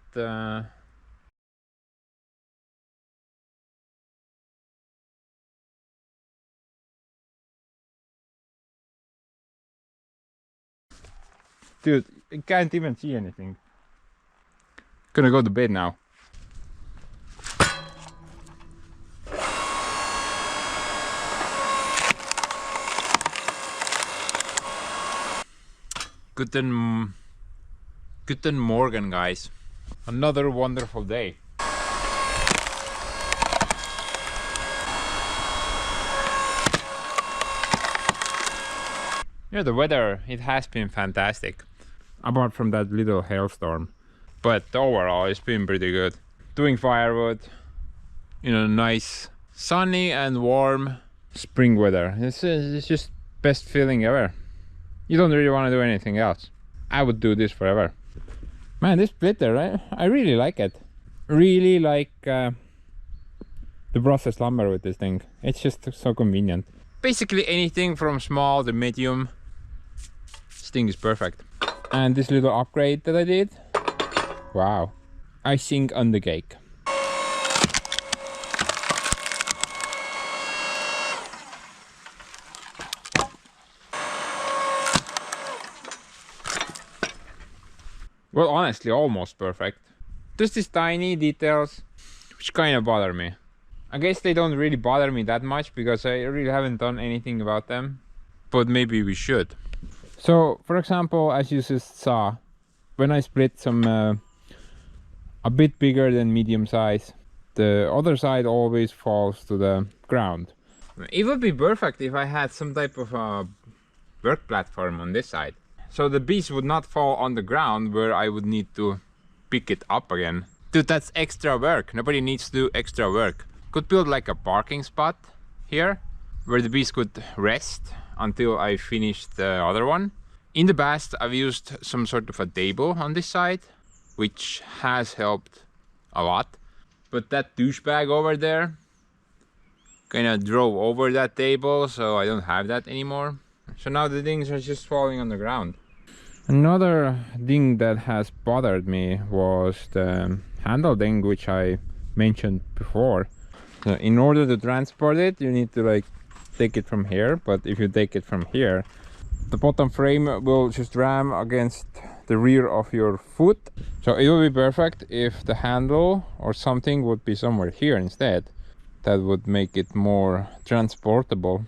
dude, I can't even see anything. Gonna go to bed now. Guten Morgen, guys. Another wonderful day. Yeah, the weather, it has been fantastic. Apart from that little hailstorm. But overall, it's been pretty good. Doing firewood in a nice sunny and warm spring weather. It's just best feeling ever. You don't really want to do anything else. I would do this forever. Man, this splitter, I really like it. Really like the processed lumber with this thing. It's just so convenient. Basically anything from small to medium. This thing is perfect. And this little upgrade that I did. Wow. Icing on the cake. Well, honestly, almost perfect. Just these tiny details which kind of bother me. I guess they don't really bother me that much because I really haven't done anything about them. But maybe we should. So, for example, as you just saw, when I split some a bit bigger than medium size, the other side always falls to the ground. It would be perfect if I had some type of work platform on this side. So the piece would not fall on the ground where I would need to pick it up again. Dude, that's extra work. Nobody needs to do extra work. Could build like a parking spot here where the piece could rest until I finish the other one. In the past, I've used some sort of a table on this side, which has helped a lot. But that douchebag over there kind of drove over that table, so I don't have that anymore. So now the things are just falling on the ground. Another thing that has bothered me was the handle thing, which I mentioned before. So in order to transport it, you need to like take it from here, but if you take it from here, the bottom frame will just ram against the rear of your foot. So it would be perfect if the handle or something would be somewhere here instead. That would make it more transportable.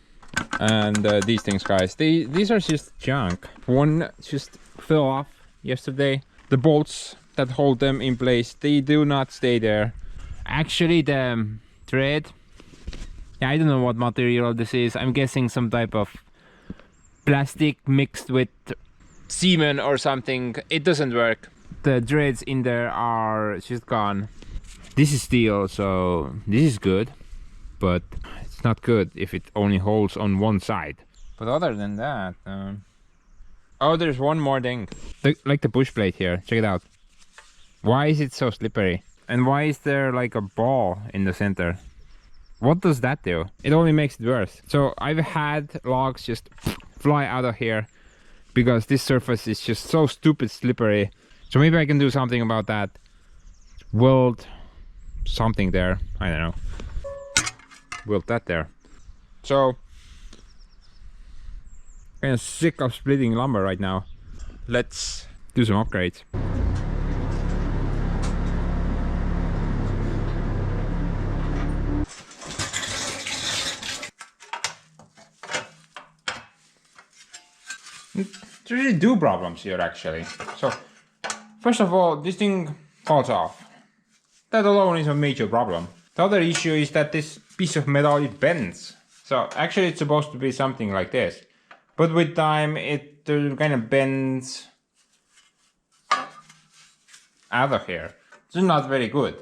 And these things, guys, these are just junk. One just fell off yesterday. The bolts that hold them in place, they do not stay there. Actually, the thread, yeah, I don't know what material this is. I'm guessing some type of plastic mixed with semen or something. It doesn't work. The threads in there are just gone. This is steel, so this is good, but it's not good if it only holds on one side. But other than that, oh, there's one more thing. Like the push plate here, check it out. Why is it so slippery? And why is there like a ball in the center? What does that do? It only makes it worse. So I've had logs just fly out of here because this surface is just so stupid slippery. So maybe I can do something about that. Weld something there, I don't know. Weld that there. So kind of sick of splitting lumber right now. Let's do some upgrades. There really do problems here actually. So first of all, this thing falls off. That alone is a major problem. The other issue is that this piece of metal, it bends. So actually it's supposed to be something like this. But with time it kind of bends out of here. It's not very good.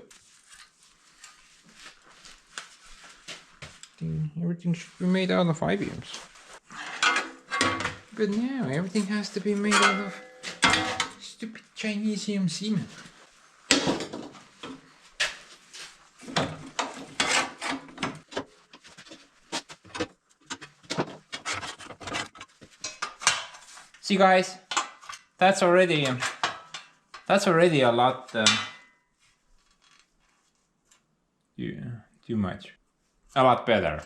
Everything should be made out of I-beams. But now everything has to be made out of stupid Chinese semen. See guys, that's already a lot too much. A lot better.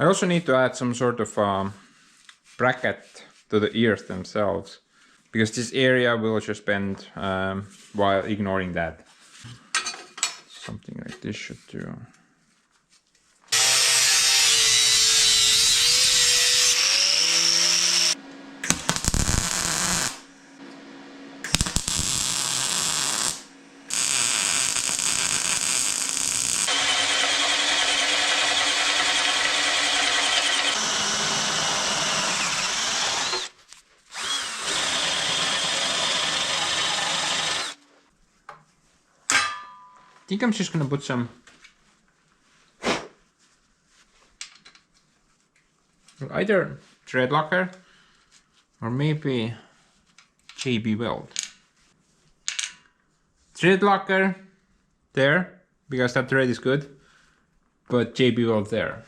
I also need to add some sort of bracket to the ears themselves, because this area will just bend while ignoring that. Something like this should do. I think I'm just gonna put some either thread locker or maybe JB weld. Thread locker there, because that thread is good, but JB weld there.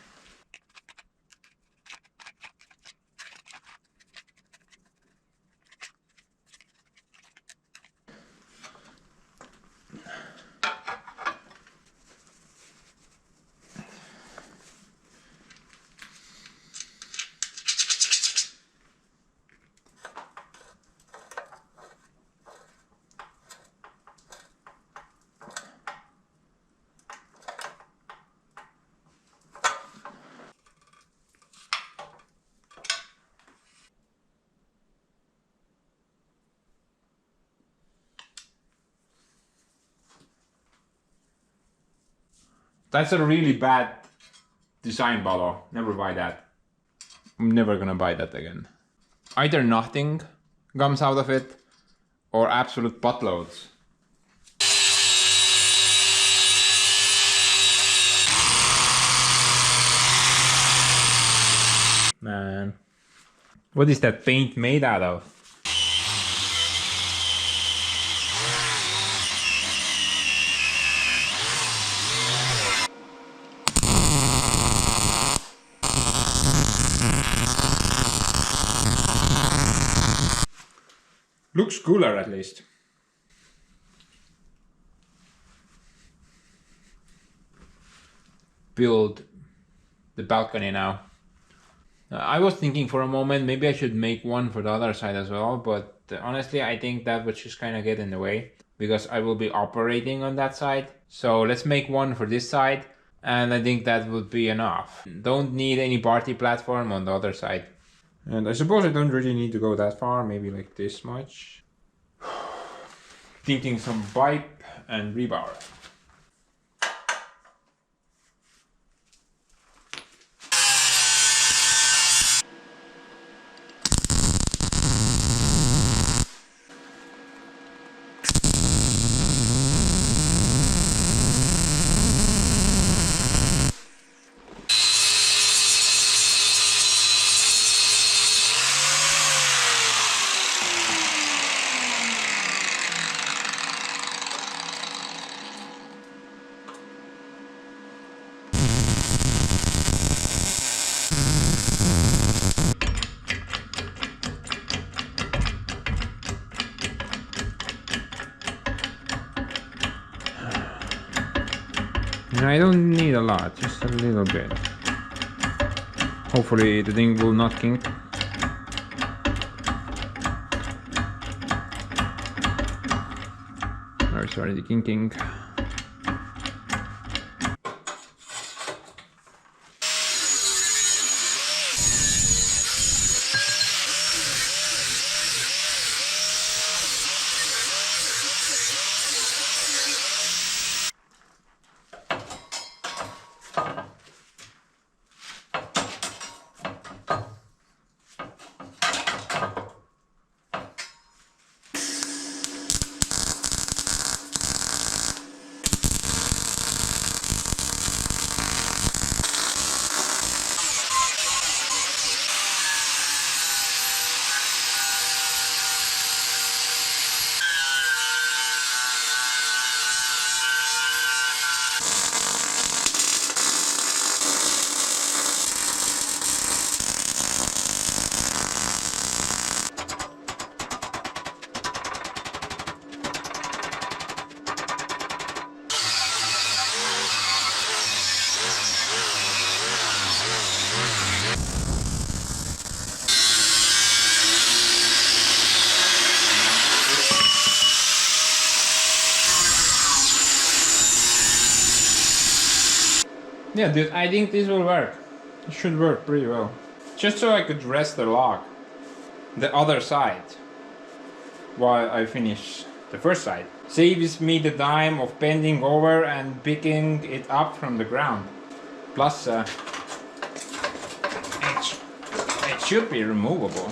That's a really bad design, Balo. Never buy that. I'm never gonna buy that again. Either nothing comes out of it, or absolute buttloads. Man. What is that paint made out of? Looks cooler at least. Build the balcony now. I was thinking for a moment maybe I should make one for the other side as well, but honestly I think that would just kind of get in the way because I will be operating on that side. So let's make one for this side, and I think that would be enough. Don't need any party platform on the other side. And I suppose I don't really need to go that far, maybe like this much. Thinking some pipe and rebar. I don't need a lot, just a little bit. Hopefully the thing will not kink. Oh, it's already kinking. Yeah, dude, I think this will work. It should work pretty well. Just so I could rest the log, the other side, while I finish the first side. Saves me the time of bending over and picking it up from the ground. Plus, it should be removable.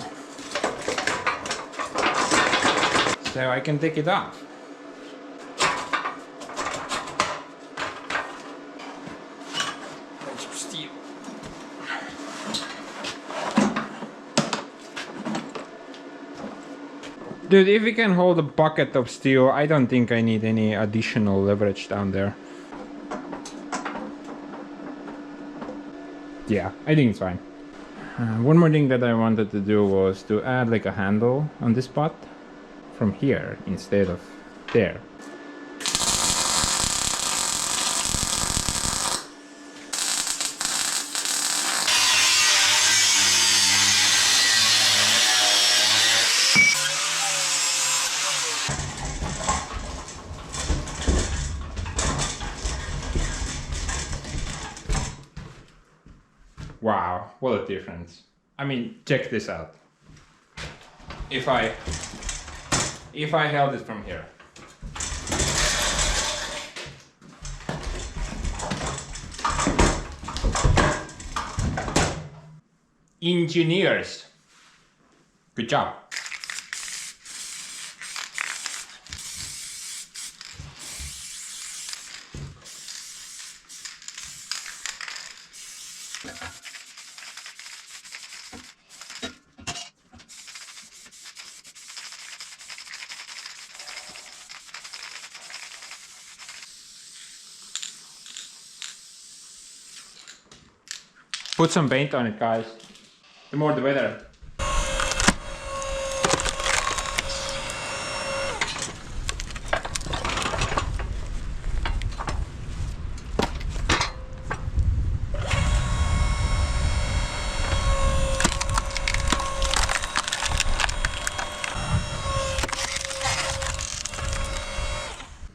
So I can take it off. Dude, if we can hold a bucket of steel, I don't think I need any additional leverage down there. Yeah, I think it's fine. One more thing that I wanted to do was to add like a handle on this spot from here instead of there. Wow, what a difference. I mean, check this out. If I held it from here. Engineers, good job. Put some paint on it, guys. The more the better.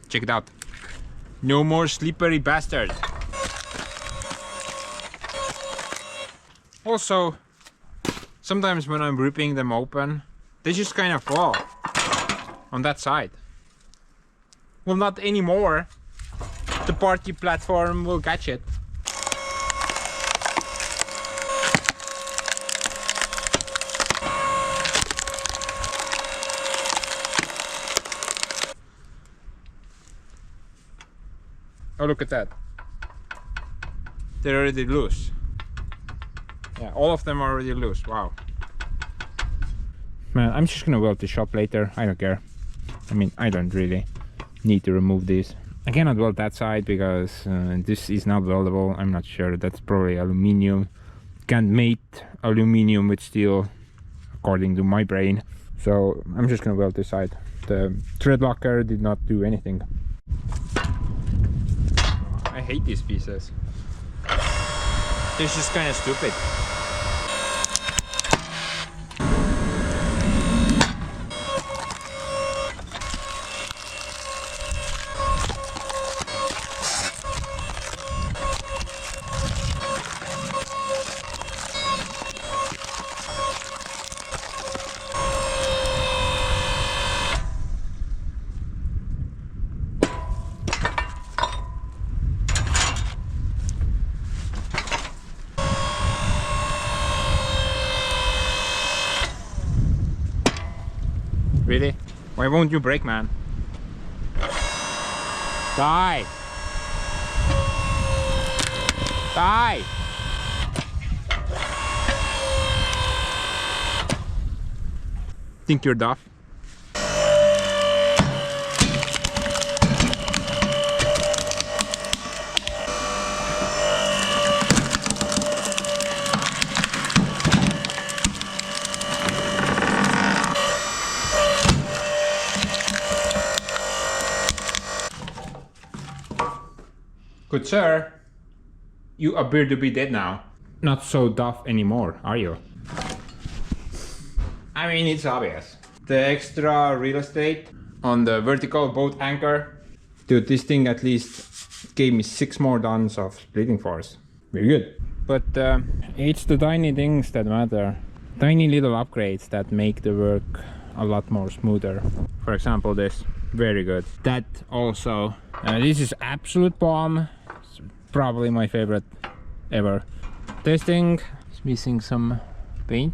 Check it out. No more slippery bastard. Also, sometimes when I'm ripping them open, they just kind of fall on that side. Well, not anymore. The party platform will catch it. Oh, look at that. They're already loose. Yeah, all of them are already loose. Wow. Man, I'm just gonna weld the shop later. I don't care. I mean, I don't really need to remove this. I cannot weld that side because this is not weldable. I'm not sure. That's probably aluminium. Can't mate aluminium with steel, according to my brain. So I'm just gonna weld this side. The thread locker did not do anything. I hate these pieces. They're just kind of stupid. Really? Why won't you brake, man? Die! Die! Think you're Duff? Good sir, you appear to be dead now. Not so Duff anymore, are you? I mean, it's obvious. The extra real estate on the vertical boat anchor. Dude, this thing at least gave me 6 more tons of splitting force. Very good. But it's the tiny things that matter. Tiny little upgrades that make the work a lot more smoother. For example, this. Very good. That also. This is absolute bomb. It's probably my favorite ever. Testing. It's missing some paint.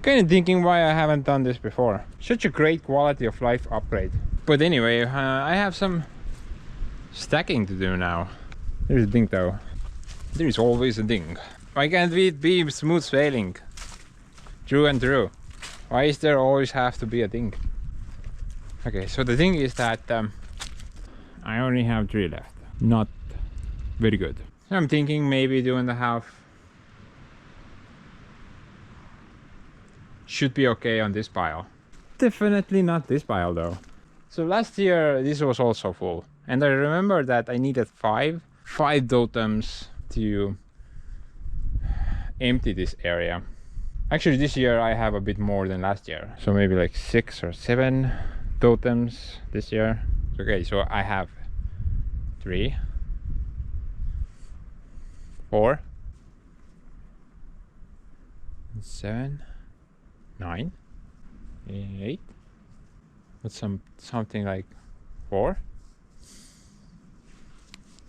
Kind of thinking why I haven't done this before. Such a great quality of life upgrade. But anyway, I have some stacking to do now. There's a ding though. There is always a ding. Why can't it be smooth sailing? True and true. Why is there always have to be a ding? Okay, so the thing is that I only have 3 left. Not very good. So I'm thinking maybe 2.5 should be okay on this pile. Definitely not this pile though. So last year this was also full, and I remember that I needed 5 totems to empty this area. Actually this year I have a bit more than last year, so maybe like 6 or 7 totems this year. Okay, so I have 3, 4, 7, 9, 8. What's something like 4?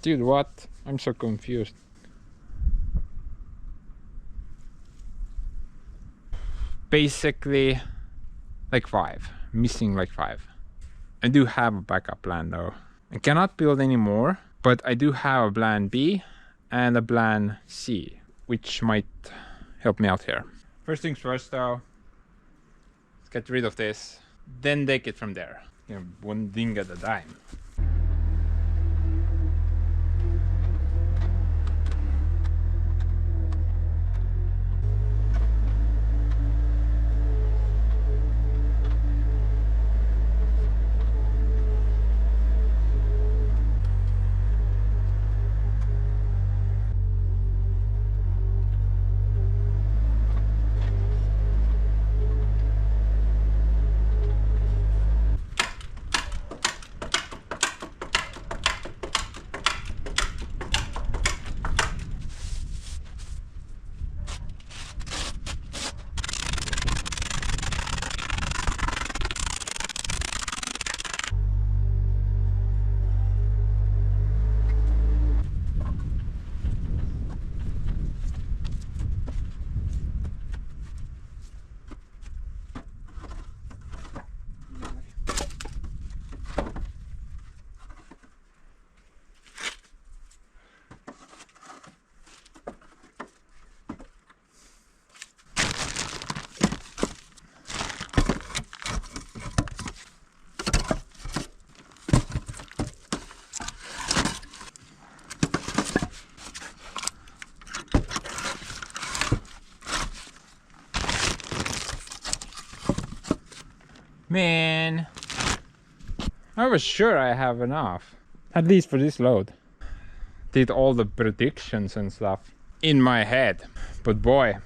Dude, what? I'm so confused. Basically like 5. Missing like 5. I do have a backup plan though. I cannot build any more, but I do have a plan B and a plan C, which might help me out here. First things first though, let's get rid of this, then take it from there. You know, one thing at a time. Man, I was sure I have enough, at least for this load. Did all the predictions and stuff in my head, but boy,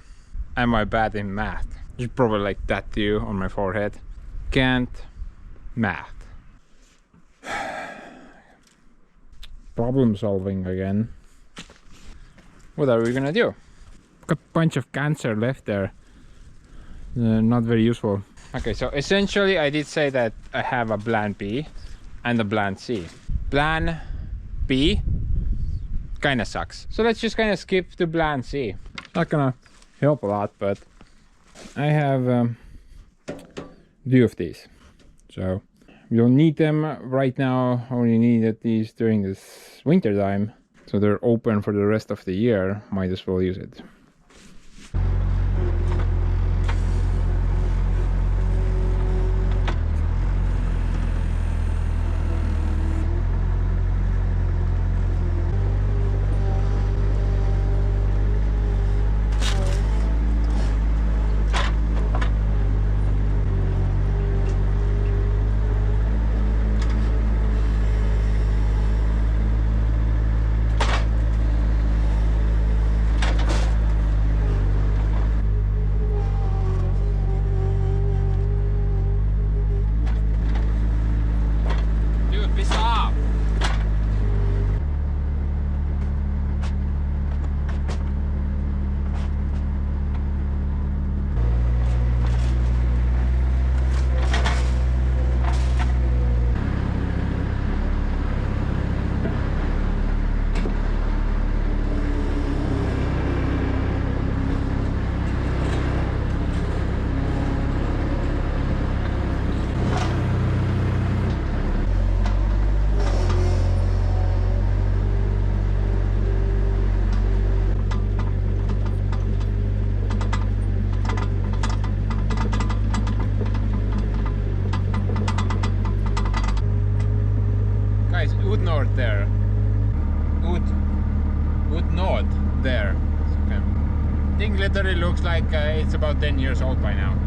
am I bad in math. It's probably like tattoo on my forehead. Can't math. Problem solving again. What are we gonna do? Got a bunch of cancer left there. Not very useful. Okay, so essentially I did say that I have a plan B and a plan C. Plan B kinda sucks. So let's just kinda skip to plan C. Not gonna help a lot, but I have 2 of these. So we don't need them right now, only needed these during this winter time. So they're open for the rest of the year, might as well use it. good note there. Okay. Thing literally looks like it's about 10 years old by now.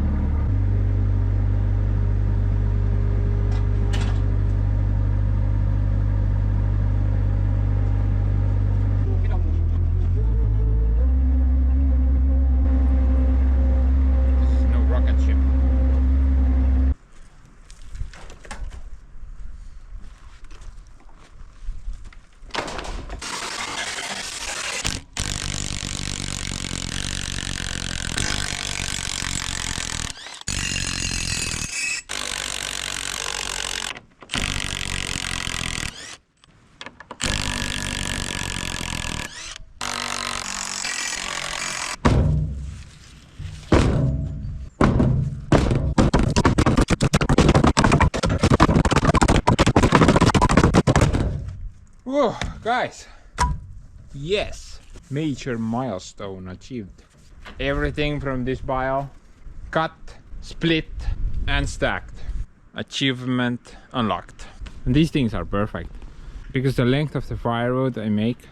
No rocket ship. Whoa, guys! Yes! Major milestone achieved. Everything from this bile cut, split, and stacked. Achievement unlocked. And these things are perfect because the length of the firewood I make,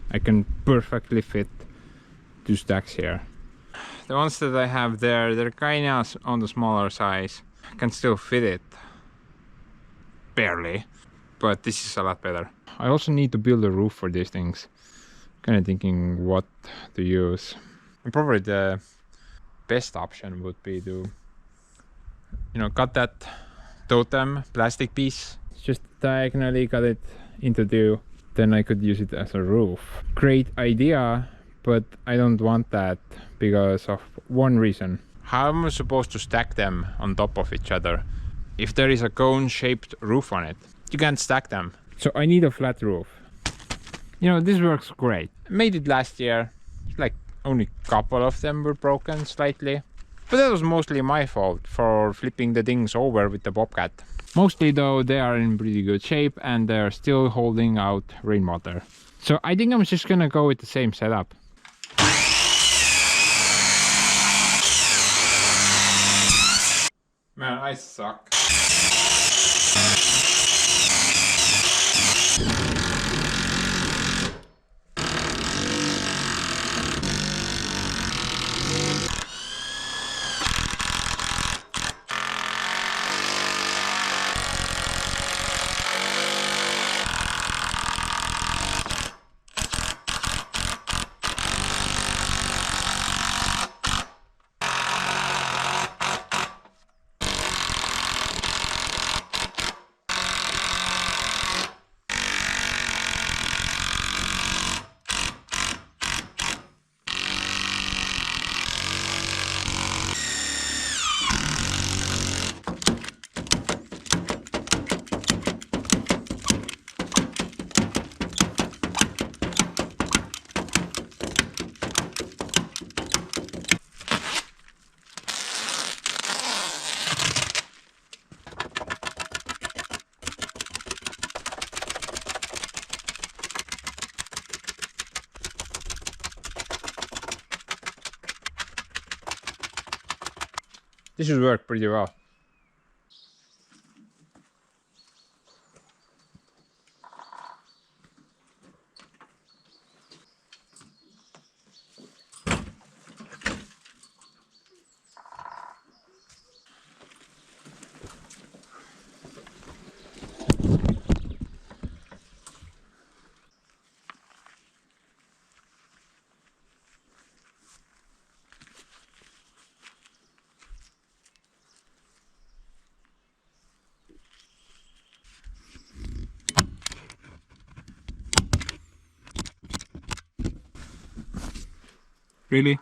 I can perfectly fit 2 stacks here. The ones that I have there, they're kind of on the smaller size. I can still fit it. Barely. But this is a lot better. I also need to build a roof for these things. Kind of thinking what to use. And probably the best option would be to, you know, cut that totem plastic piece. Just diagonally cut it into 2. Then I could use it as a roof. Great idea, but I don't want that because of one reason. How am I supposed to stack them on top of each other? If there is a cone-shaped roof on it, you can't stack them. So I need a flat roof. You know, this works great. I made it last year. Like only a couple of them were broken slightly. But that was mostly my fault for flipping the things over with the bobcat. Mostly though, they are in pretty good shape and they're still holding out rainwater. So I think I'm just gonna go with the same setup. Man, I suck. This should work pretty well. Really?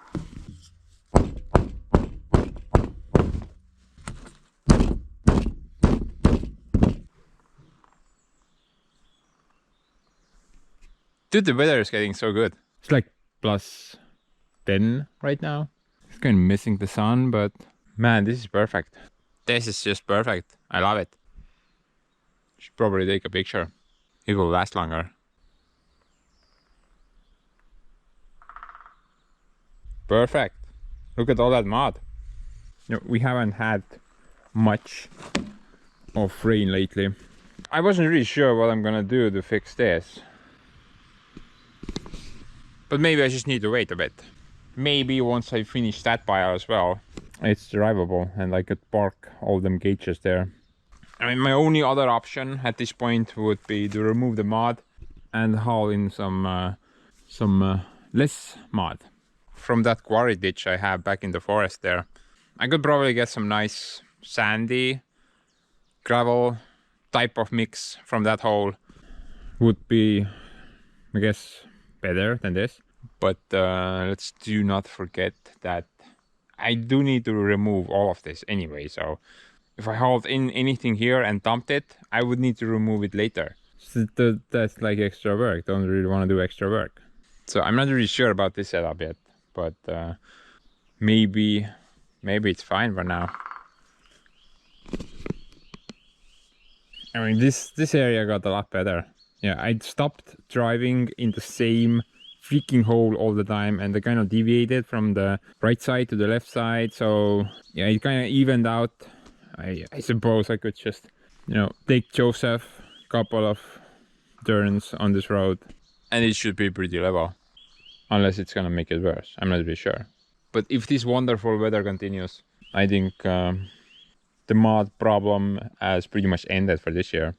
Dude, the weather is getting so good. It's like plus 10 right now. It's kind of missing the sun, but man, this is perfect. This is just perfect. I love it. Should probably take a picture. It will last longer. Perfect. Look at all that mud. You know, we haven't had much of rain lately. I wasn't really sure what I'm gonna do to fix this. But maybe I just need to wait a bit. Maybe once I finish that pile as well, it's drivable and I could park all them gauges there. I mean, my only other option at this point would be to remove the mud and haul in some less mud from that quarry ditch I have back in the forest there. I could probably get some nice sandy gravel type of mix from that hole. Would be, I guess, better than this. But let's do not forget that I do need to remove all of this anyway. So if I hauled in anything here and dumped it, I would need to remove it later. So that's like extra work. Don't really want to do extra work. So I'm not really sure about this setup yet, but maybe it's fine for now. I mean, this area got a lot better. Yeah, I stopped driving in the same freaking hole all the time, and I kind of deviated from the right side to the left side. So yeah, it kind of evened out. I suppose I could just, you know, take Joseph a couple of turns on this road and it should be pretty level. Unless it's gonna make it worse, I'm not really sure. But if this wonderful weather continues, I think the mud problem has pretty much ended for this year.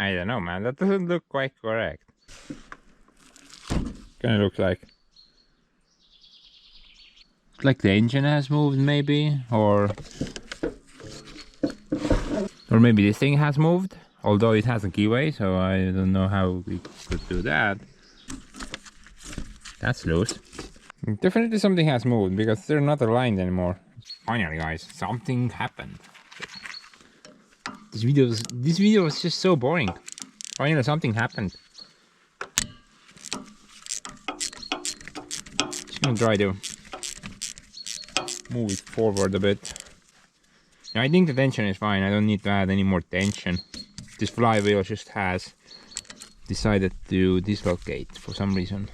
I don't know, man, that doesn't look quite correct. Kind of looks like the engine has moved maybe, or maybe this thing has moved, although it has a keyway, so I don't know how we could do that. That's loose. Definitely something has moved because they're not aligned anymore. Finally, guys, something happened. This video was just so boring. Finally, something happened. Just gonna try to move it forward a bit. Now, I think the tension is fine. I don't need to add any more tension. This flywheel just has decided to dislocate for some reason.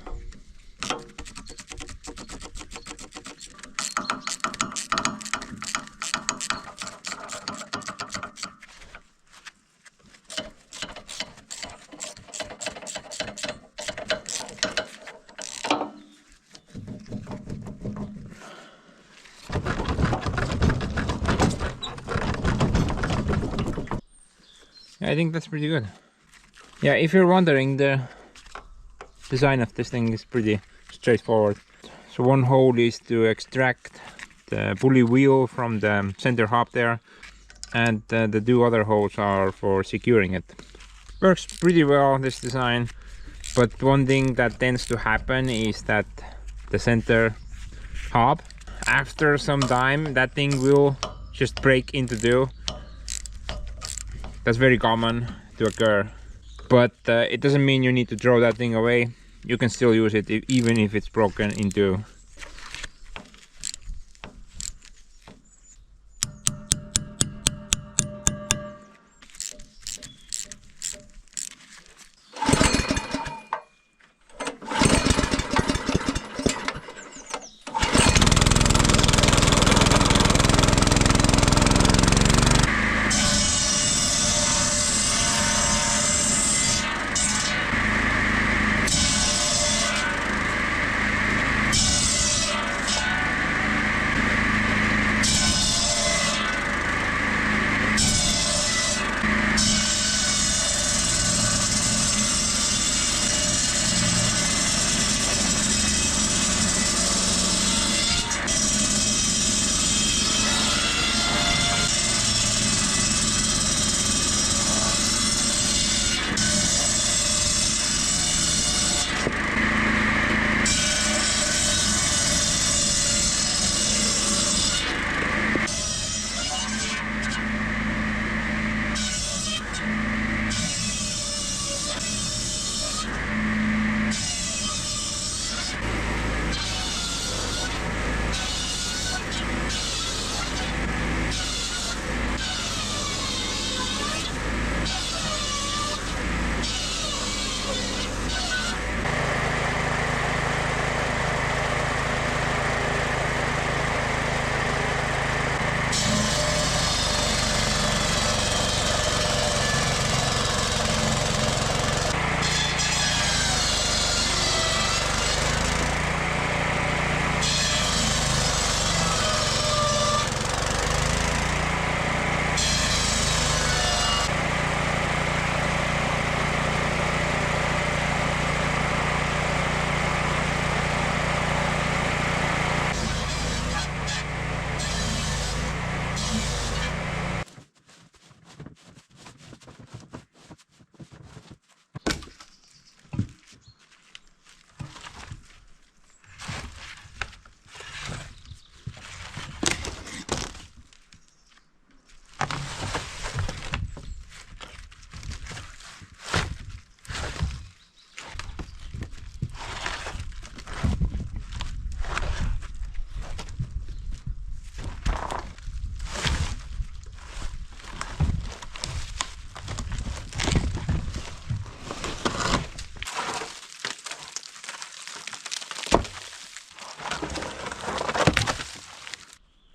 I think that's pretty good. Yeah, if you're wondering, the design of this thing is pretty straightforward. So one hole is to extract the pulley wheel from the center hub there, and the two other holes are for securing it. Works pretty well, this design, but one thing that tends to happen is that the center hub, after some time, that thing will just break into two. That's very common to occur, but it doesn't mean you need to throw that thing away. You can still use it even if it's broken in two.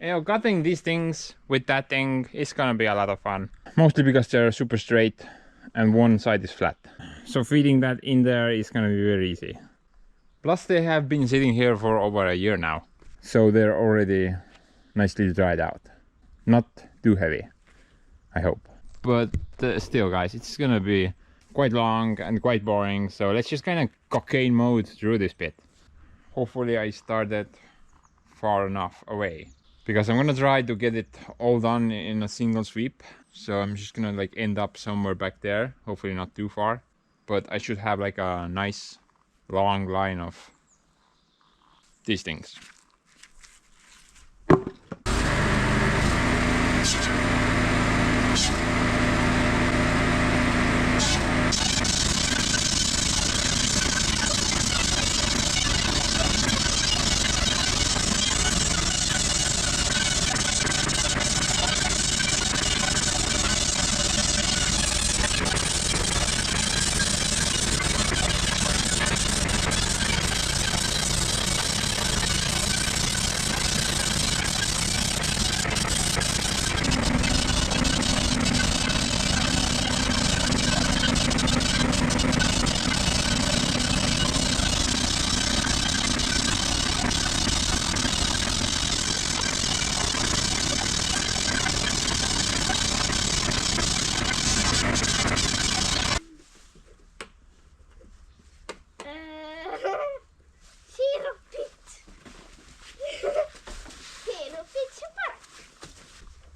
You know, cutting these things with that thing is gonna be a lot of fun. Mostly because they're super straight and one side is flat. So feeding that in there is gonna be very easy. Plus they have been sitting here for over a year now. So they're already nicely dried out. Not too heavy, I hope. But still guys, it's gonna be quite long and quite boring. So let's just kind of cocaine mode through this bit. Hopefully I started far enough away. Because I'm gonna try to get it all done in a single sweep. So I'm just gonna like end up somewhere back there. Hopefully not too far. But I should have like a nice long line of these things.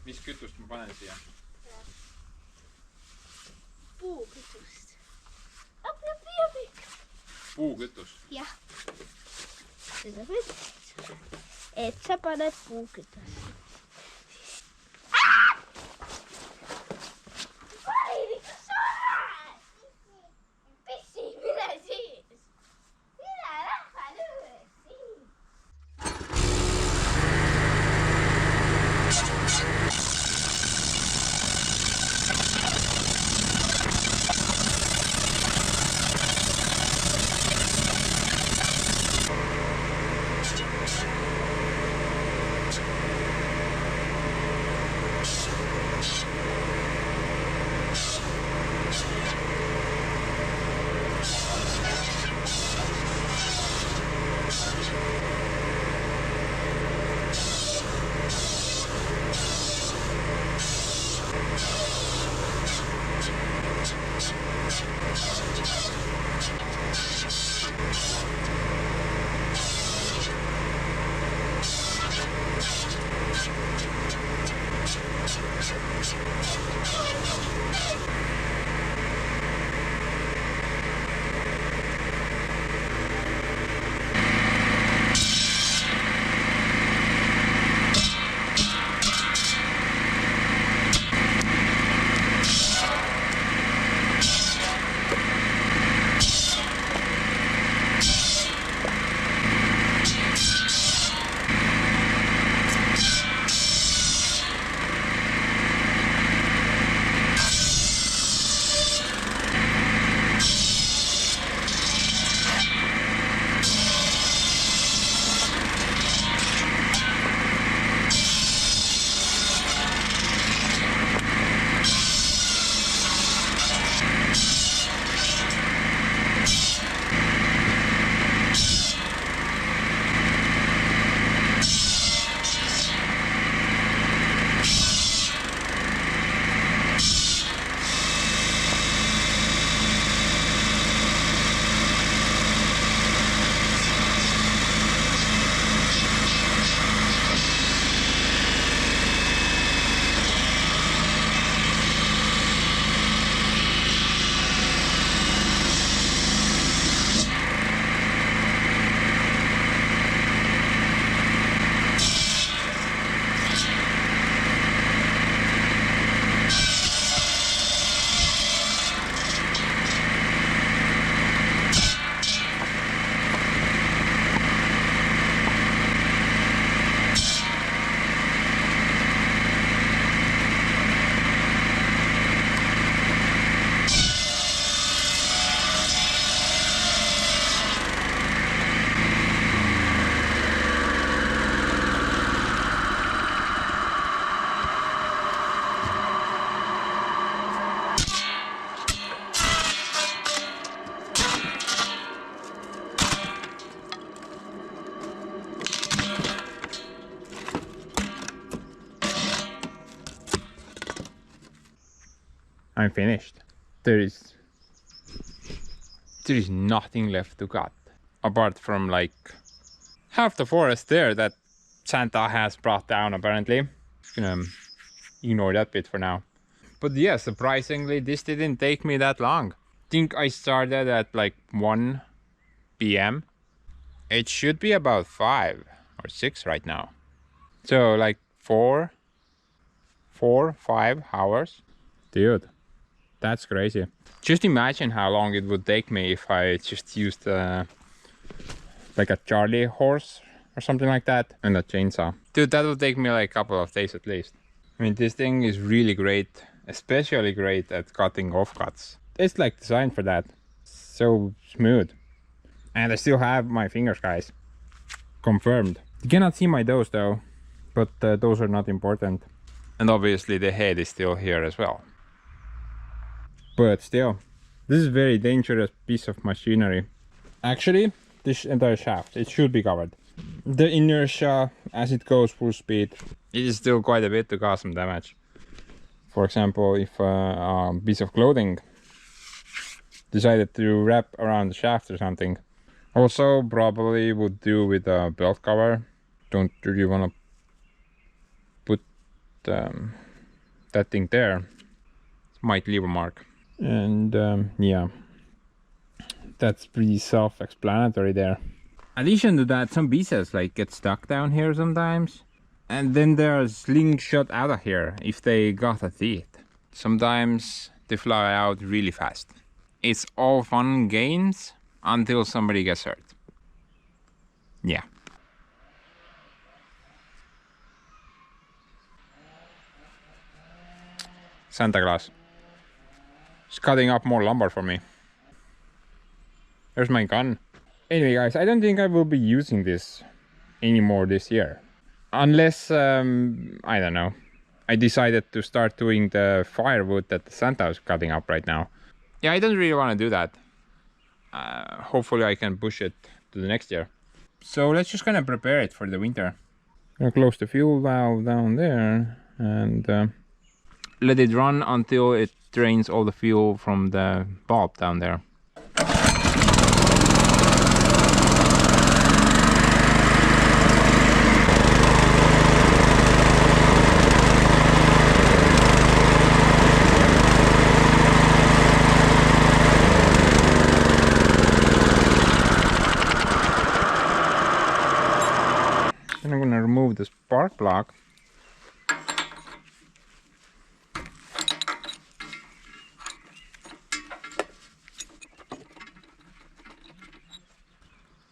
Mis kütust ma panen siia? Puukütust. Puukütust? Jah. Seda kütust. Et sa paned puukütust. Pissi, mine siis! Mine lähme nüüd siin! I'm finished. There is nothing left to cut apart from like half the forest there that Santa has brought down apparently. Just gonna ignore that bit for now. But yeah, surprisingly this didn't take me that long. I think I started at like 1 p.m. It should be about 5 or 6 right now. So like 4, 5 hours. Dude, that's crazy. Just imagine how long it would take me if I just used like a Charlie horse or something like that and a chainsaw. Dude, that would take me like a couple of days at least. I mean, this thing is really great, especially great at cutting offcuts. It's like designed for that. So smooth. And I still have my fingers, guys. Confirmed. You cannot see my toes though, but those are not important. And obviously the head is still here as well. But still, this is a very dangerous piece of machinery. Actually, this entire shaft, it should be covered. The inertia, as it goes full speed, it is still quite a bit to cause some damage. For example, if a piece of clothing decided to wrap around the shaft or something. Also, probably would do with a belt cover. Don't really want to put that thing there. It might leave a mark. And yeah, that's pretty self-explanatory there. Addition to that, some pieces like get stuck down here sometimes, and then they're slingshot out of here if they got a teeth. Sometimes they fly out really fast. It's all fun and games until somebody gets hurt. Yeah. Santa Claus. He's cutting up more lumber for me. There's my gun. Anyway guys, I don't think I will be using this anymore this year. Unless, I don't know, I decided to start doing the firewood that Santa is cutting up right now. Yeah, I don't really want to do that. Hopefully I can push it to the next year. So let's just kind of prepare it for the winter. I'm gonna close the fuel valve down there and let it run until it drains all the fuel from the bulb down there. Then I'm gonna remove the spark plug.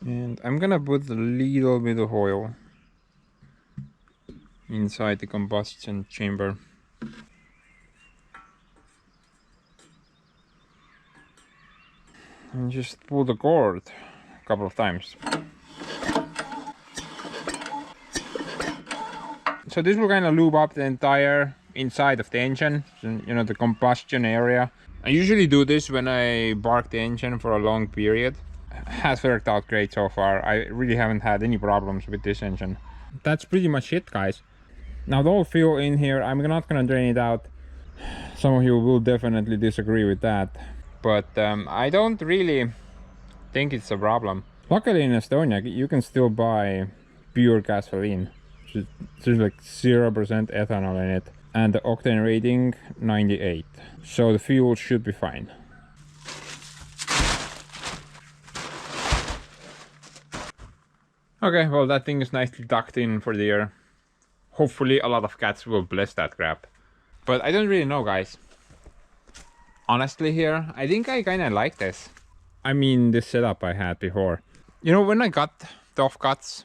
And I'm gonna put a little bit of oil inside the combustion chamber. And just pull the cord a couple of times. So this will kind of lube up the entire inside of the engine, you know, the combustion area. I usually do this when I park the engine for a long period. Has worked out great so far. I really haven't had any problems with this engine. That's pretty much it, guys. Now the old fuel in here, I'm not gonna drain it out. Some of you will definitely disagree with that, but I don't really think it's a problem. Luckily in Estonia you can still buy pure gasoline. There's like 0% ethanol in it, and the octane rating 98, so the fuel should be fine. Okay, well that thing is nicely tucked in for the year. Hopefully a lot of cats will bless that crap, but I don't really know, guys. Honestly here, I think I kinda like this. I mean, this setup I had before. You know, when I got the offcuts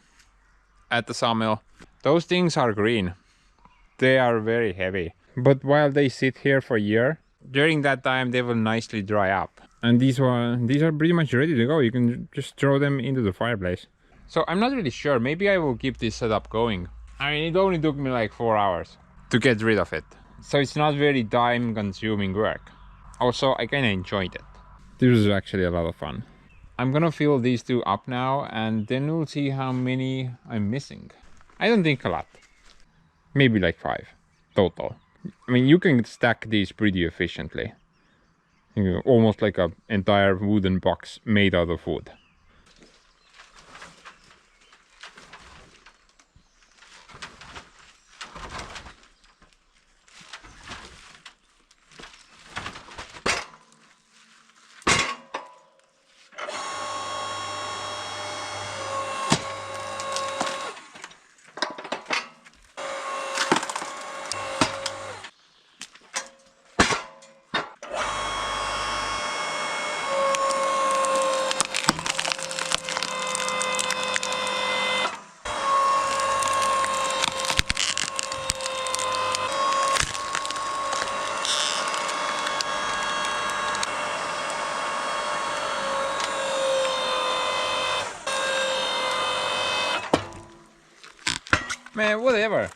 at the sawmill, those things are green. They are very heavy. But while they sit here for a year, during that time they will nicely dry up. And these are pretty much ready to go. You can just throw them into the fireplace. So I'm not really sure. Maybe I will keep this setup going. I mean, it only took me like 4 hours to get rid of it. So it's not very time consuming work. Also, I kinda enjoyed it. This was actually a lot of fun. I'm gonna fill these two up now and then we'll see how many I'm missing. I don't think a lot. Maybe like 5 total. I mean, you can stack these pretty efficiently. You know, almost like an entire wooden box made out of wood. Man, whatever.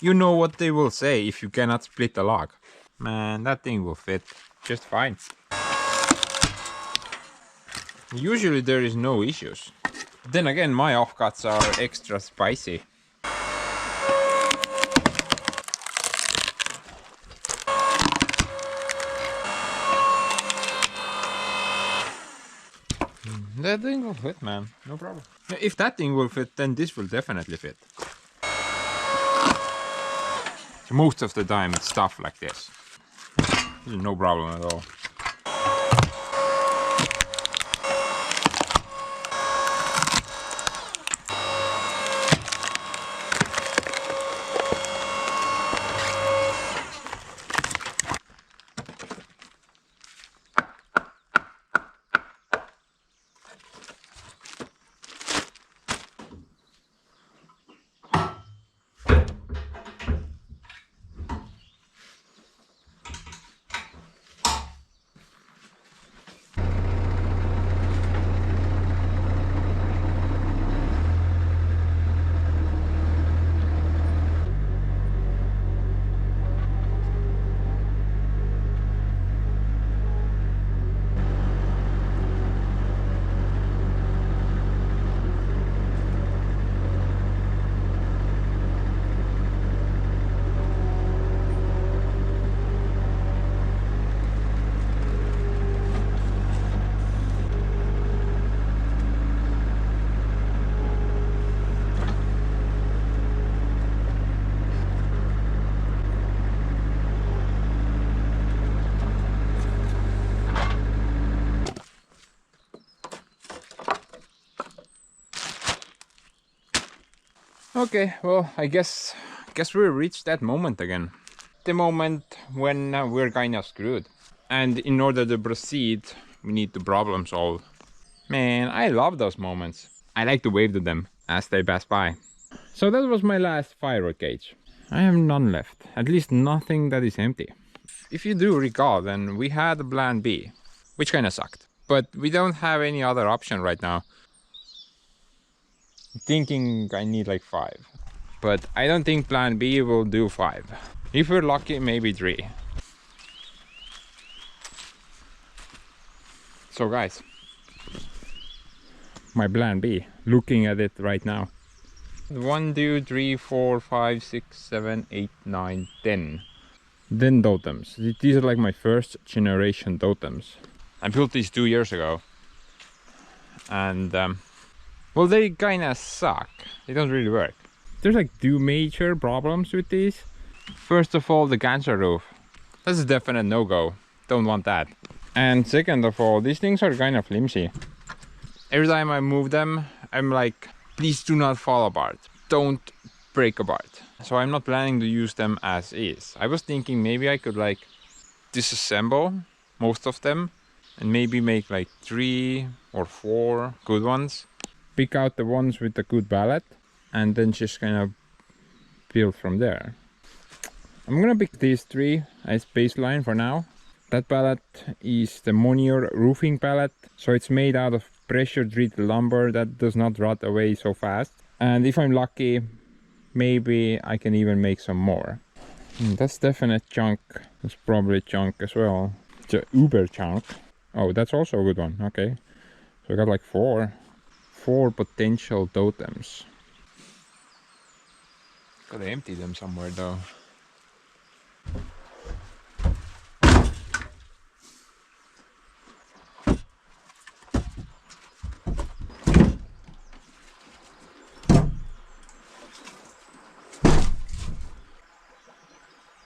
You know what they will say if you cannot split a log. Man, that thing will fit just fine. Usually there is no issues. Then again, my offcuts are extra spicy. That thing will fit, man. No problem. If that thing will fit, then this will definitely fit. So most of the time it's stuff like this. This is no problem at all. Okay, well, I guess we reached that moment again. The moment when we're kinda screwed. And in order to proceed, we need to problem solve. Man, I love those moments. I like to wave to them as they pass by. So that was my last firewood cage. I have none left, at least nothing that is empty. If you do recall, then we had a plan B, which kinda sucked. But we don't have any other option right now. Thinking I need like 5, but I don't think plan B will do 5. If we're lucky, maybe 3. So guys, my plan B, looking at it right now. 1, 2, 3, 4, 5, 6, 7, 8, 9, 10. 10 totems. These are like my first generation totems. I built these 2 years ago. And well, they kinda suck. They don't really work. There's like 2 major problems with these. First of all, the cancer roof. That's a definite no-go. Don't want that. And second of all, these things are kind of flimsy. Every time I move them, I'm like, please do not fall apart. Don't break apart. So I'm not planning to use them as is. I was thinking maybe I could like disassemble most of them and maybe make like 3 or 4 good ones. Pick out the ones with the good pallet and then just kind of build from there. I'm gonna pick these 3 as baseline for now. That pallet is the Monier roofing pallet, so it's made out of pressure treated lumber that does not rot away so fast. And if I'm lucky, maybe I can even make some more. That's definite chunk. That's probably chunk as well. It's a uber chunk. Oh, that's also a good one. Okay, so I got like 4 potential totems. Gotta empty them somewhere though.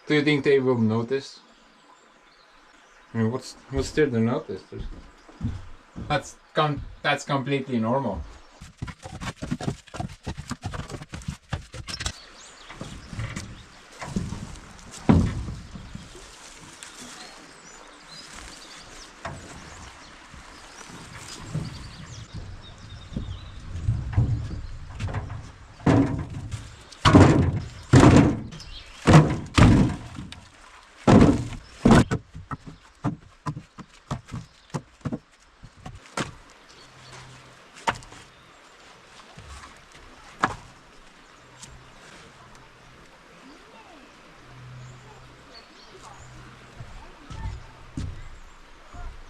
Do you think they will notice? I mean, what's there to notice? That's completely normal.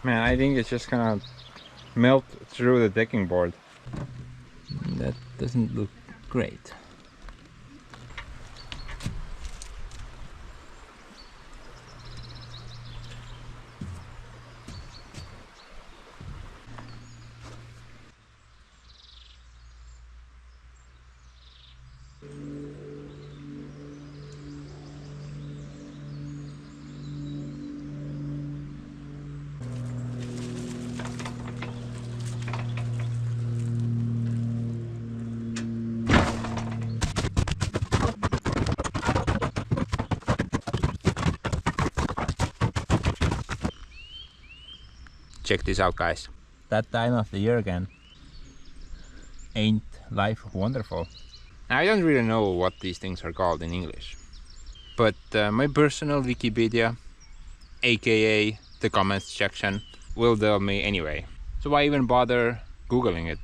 Man, I think it's just gonna melt through the decking board. That doesn't look great. Check this out, guys. That time of the year again. Ain't life wonderful? I don't really know what these things are called in English, but my personal Wikipedia, aka the comments section, will tell me anyway. So why even bother googling it?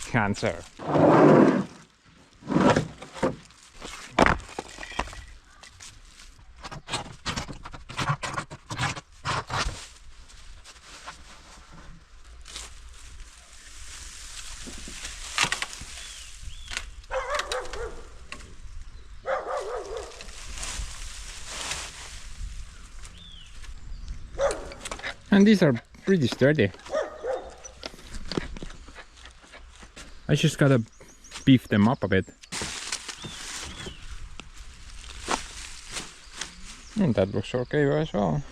Cancer. And these are pretty sturdy. I just gotta beef them up a bit. And that looks okay as well.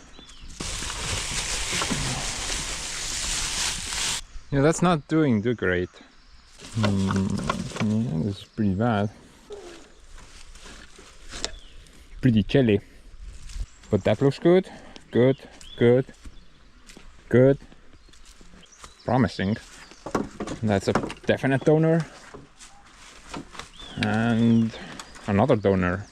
Yeah, that's not doing too great. Yeah, this is pretty bad. Pretty chilly. But that looks good. Good, good, good. Promising. That's a definite donor. And another donor.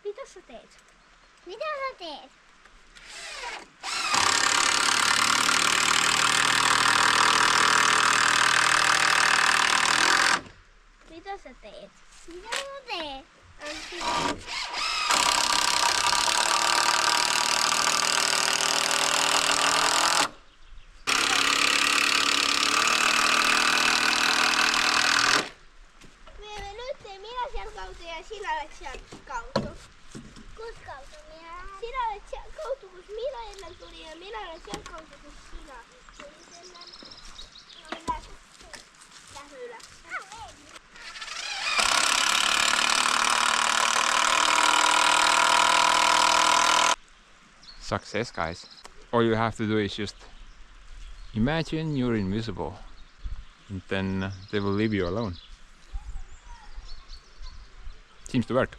Mitä sä teet? Mitä sä teet? Mitä sä teet? Mitä sä teet? olet siellä Kautu. Kus Kautu? Sinä olet siellä Kautu, kun minä ennen tulin ja minä olen siellä Kautu, kun sinä tulit ennen. No lähde ylös. Success, guys. All you have to do is just imagine you're invisible, and then they will leave you alone. Seems to work.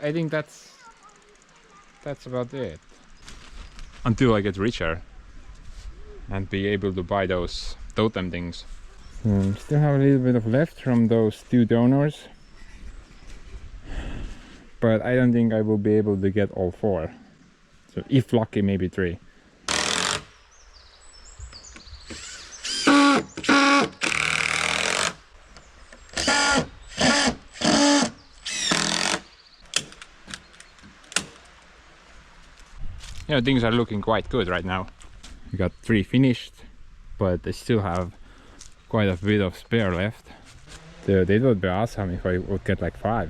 I think that's about it. Until I get richer and be able to buy those totem things. Still have a little bit of left from those 2 donors, but I don't think I will be able to get all 4. So if lucky, maybe 3. You know, things are looking quite good right now. We got 3 finished, but I still have quite a bit of spare left. Dude, it would be awesome if I would get like 5.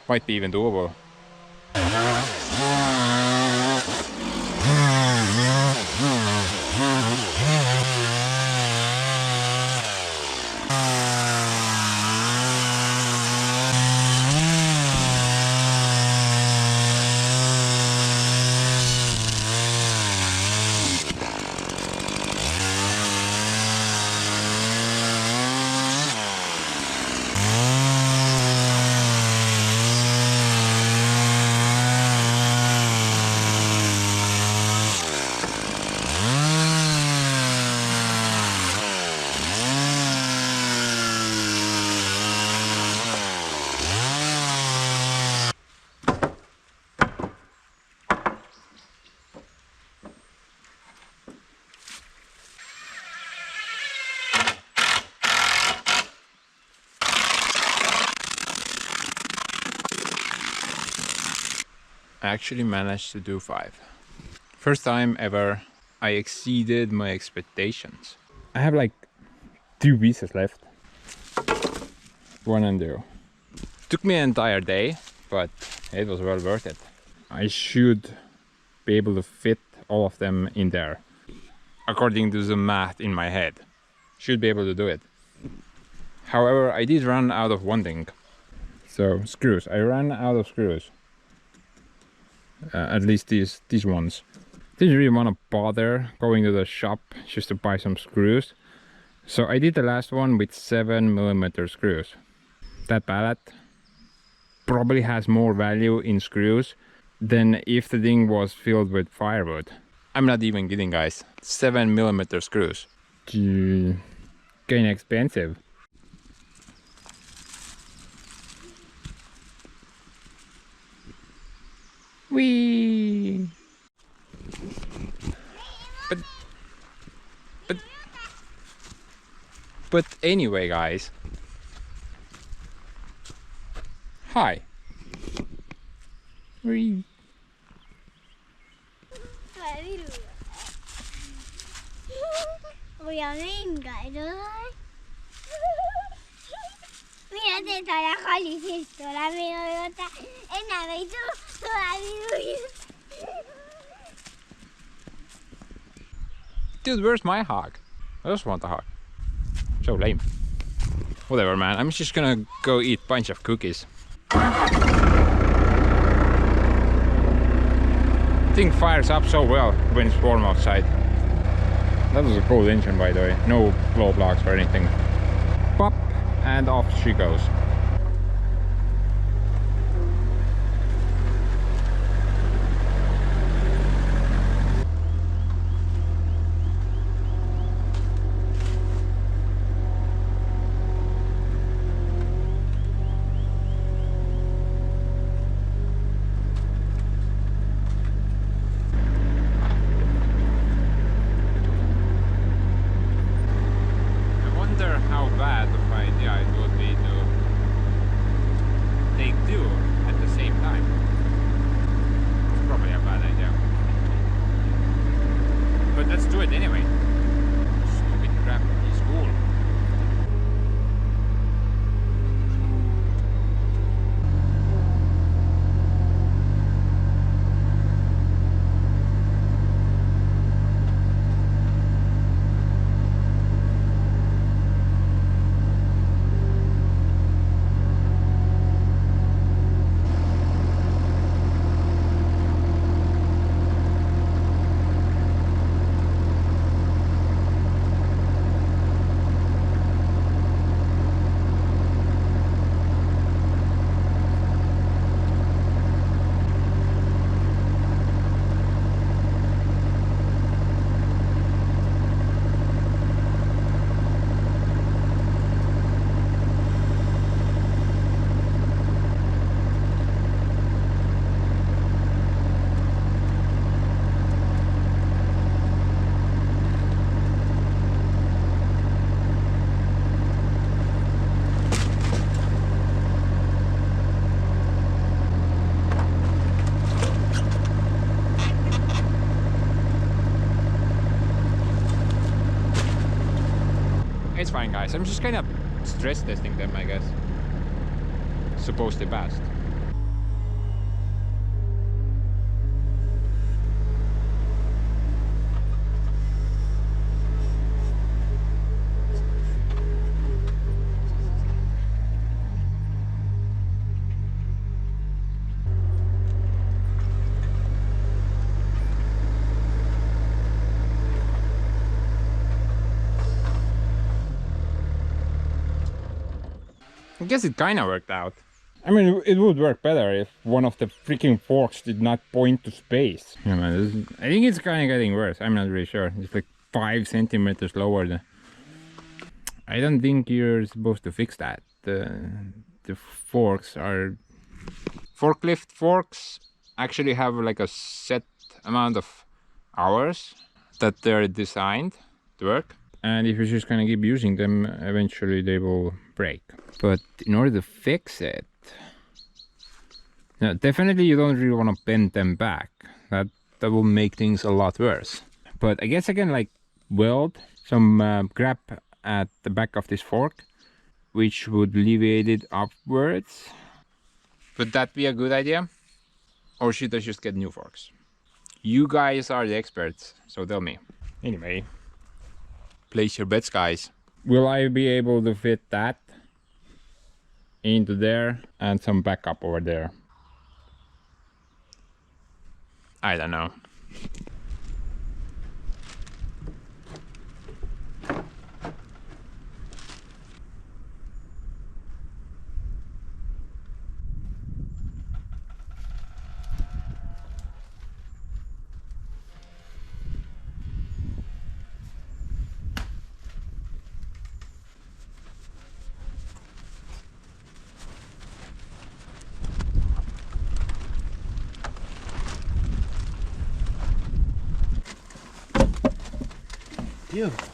Might be even doable. I actually managed to do 5. First time ever I exceeded my expectations. I have like 2 pieces left. 1 and 2. Took me an entire day, but it was well worth it. I should be able to fit all of them in there. According to the math in my head. Should be able to do it. However, I did run out of one thing. So, screws. I ran out of screws. At least these ones. Didn't really want to bother going to the shop just to buy some screws. So I did the last one with 7mm screws. That pallet probably has more value in screws than if the thing was filled with firewood. I'm not even kidding, guys. 7mm screws. Kinda expensive. Whee! But anyway, guys. Hi. Whee! Voy venga, ¿no? Mira, te está la jalisto, la minota, en la vez toda Dude, where's my hog? I just want a hog. So lame. Whatever, man. I'm just gonna go eat a bunch of cookies. Thing fires up so well when it's warm outside. That was a cool engine, by the way. No glow blocks or anything. Pop, and off she goes. fine, guys. I'm just kind of stress testing them, I guess. Supposed to pass. I guess it kind of worked out. I mean, it would work better if one of the freaking forks did not point to space. Yeah, man, I think it's kind of getting worse. I'm not really sure. It's like 5 centimeters lower than... I don't think you're supposed to fix that. The forks are... Forklift forks actually have like a set amount of hours that they're designed to work. And if you just kind of keep using them, eventually they will break. But in order to fix it, no, definitely you don't really want to bend them back. That will make things a lot worse. But I guess I can like weld some grab at the back of this fork, which would alleviate it upwards. Would that be a good idea? Or should I just get new forks? You guys are the experts, so tell me. Anyway, place your bets, guys. Will I be able to fit that into there and some backup over there? I don't know. Beautiful.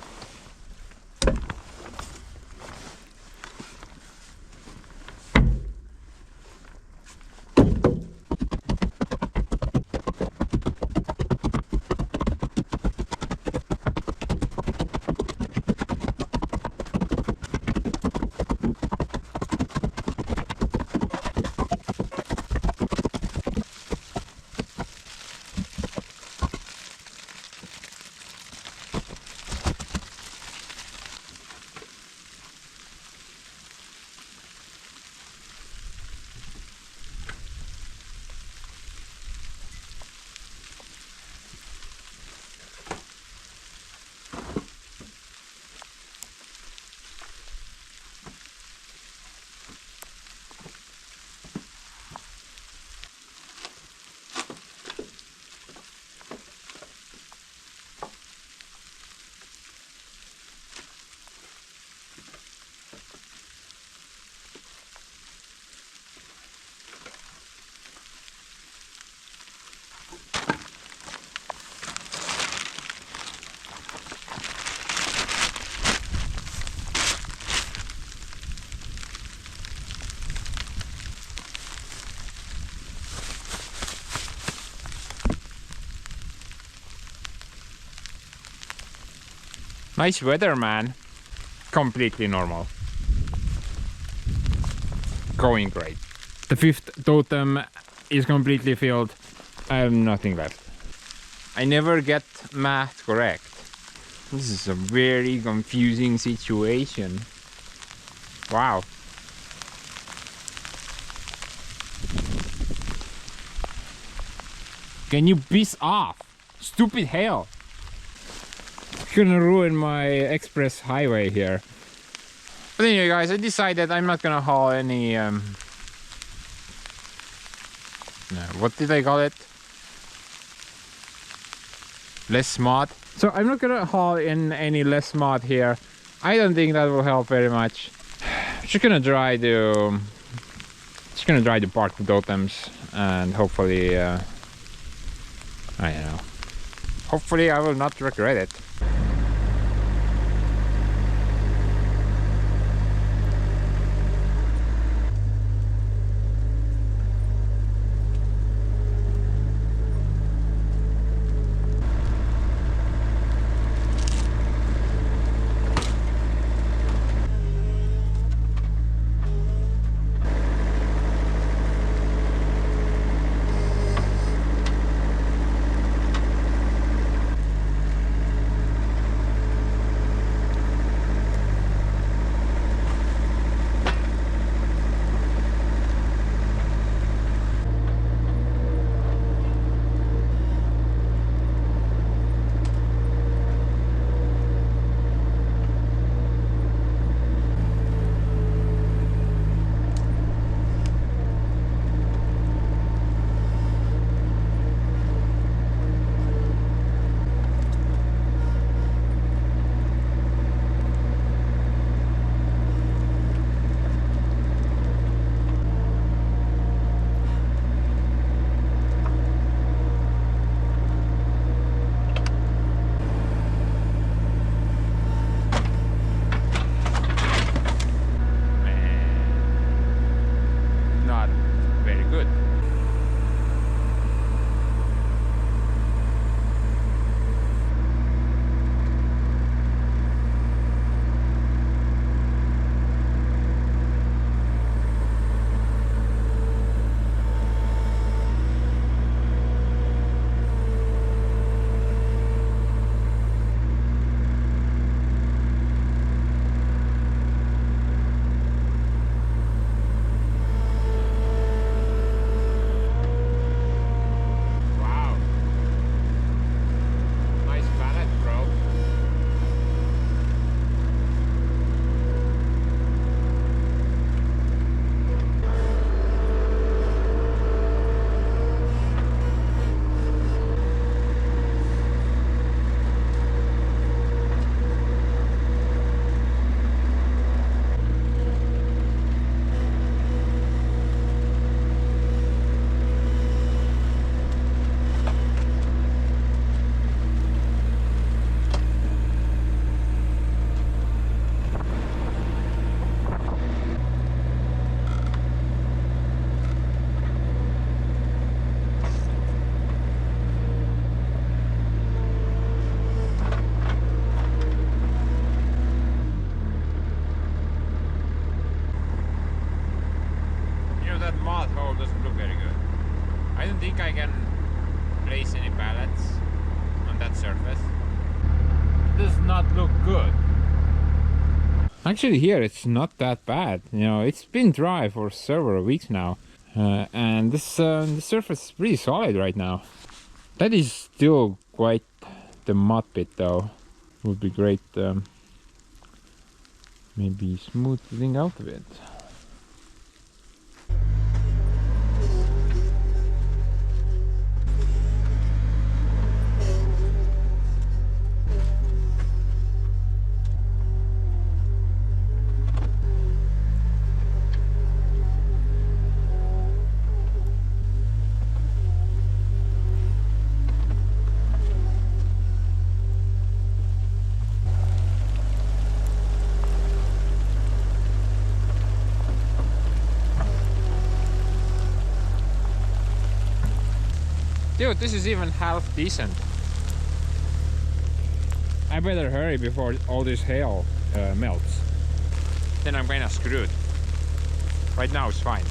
Nice weather, man. Completely normal. Going great. The 5th totem is completely filled. I have nothing left. I never get math correct. This is a very confusing situation. Wow. Can you piss off? Stupid hell. Gonna ruin my express highway here. But anyway, guys, I decided I'm not gonna haul any what did I call it? Less mud. So I'm not gonna haul in any less mud here. I don't think that will help very much. Just gonna try to park the totems and hopefully I don't know. Hopefully I will not regret it. don't think I can place any pallets on that surface. It does not look good. Actually here it's not that bad, you know, it's been dry for several weeks now. And this the surface is pretty solid right now. That is still quite the mud pit though. Would be great maybe smoothing out of it. Dude, this is even half decent. I better hurry before all this hail melts. Then I'm kinda screwed. Right now it's fine.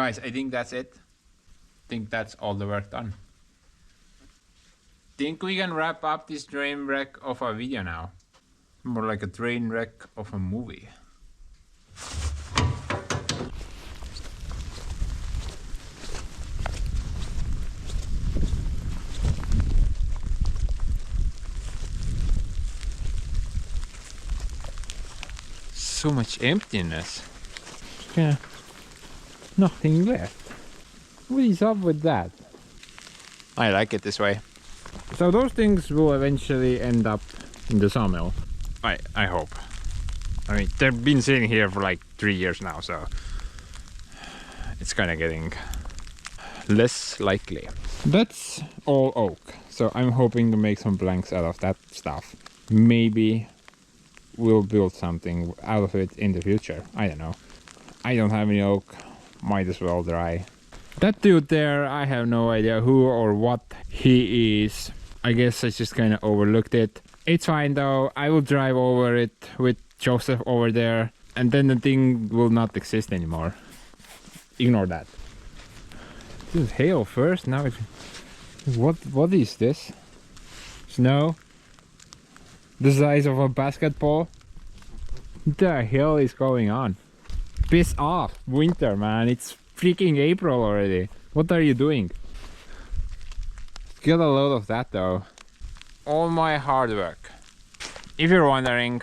Guys, I think that's it. I think that's all the work done. Think we can wrap up this train wreck of a video now. More like a train wreck of a movie. So much emptiness. Yeah, nothing left. What is up with that? I like it this way. So those things will eventually end up in the sawmill. I hope. I mean, they've been sitting here for like 3 years now, so it's kind of getting less likely. That's all oak, so I'm hoping to make some planks out of that stuff. Maybe we'll build something out of it in the future. I don't know. I don't have any oak. Might as well try. That dude there, I have no idea who or what he is. I guess I just kind of overlooked it. It's fine though. I will drive over it with Joseph over there, and then the thing will not exist anymore. Ignore that. This is hail first. Now it's... What is this? Snow? The size of a basketball? What the hell is going on? Piss off, winter, man. It's freaking April already. What are you doing? Get a load of that though. All my hard work, if you're wondering,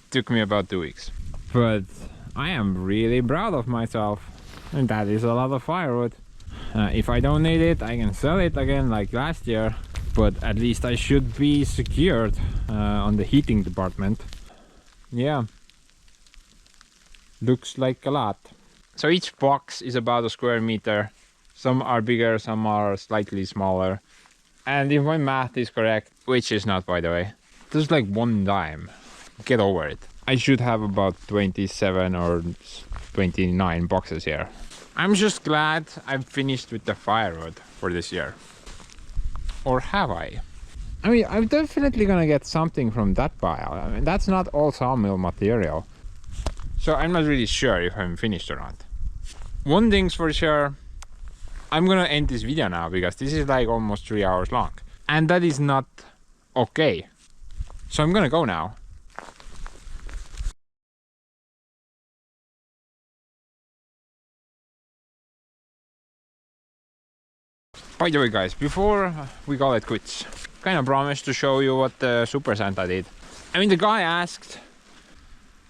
took me about 2 weeks. But I am really proud of myself. And that is a lot of firewood. If I don't need it, I can sell it again like last year. But at least I should be secured on the heating department. Yeah. Looks like a lot. So each box is about a square meter. Some are bigger, some are slightly smaller. And if my math is correct, which is not by the way, there's like 1 dime. Get over it. I should have about 27 or 29 boxes here. I'm just glad I've finished with the firewood for this year. Or have I? I mean, I'm definitely gonna get something from that pile. I mean, that's not all sawmill material. So I'm not really sure if I'm finished or not. One thing's for sure, I'm gonna end this video now because this is like almost 3 hours long. And that is not okay. So I'm gonna go now. By the way guys, before we call it quits, kind of promised to show you what the Super Santa did. I mean, the guy asked...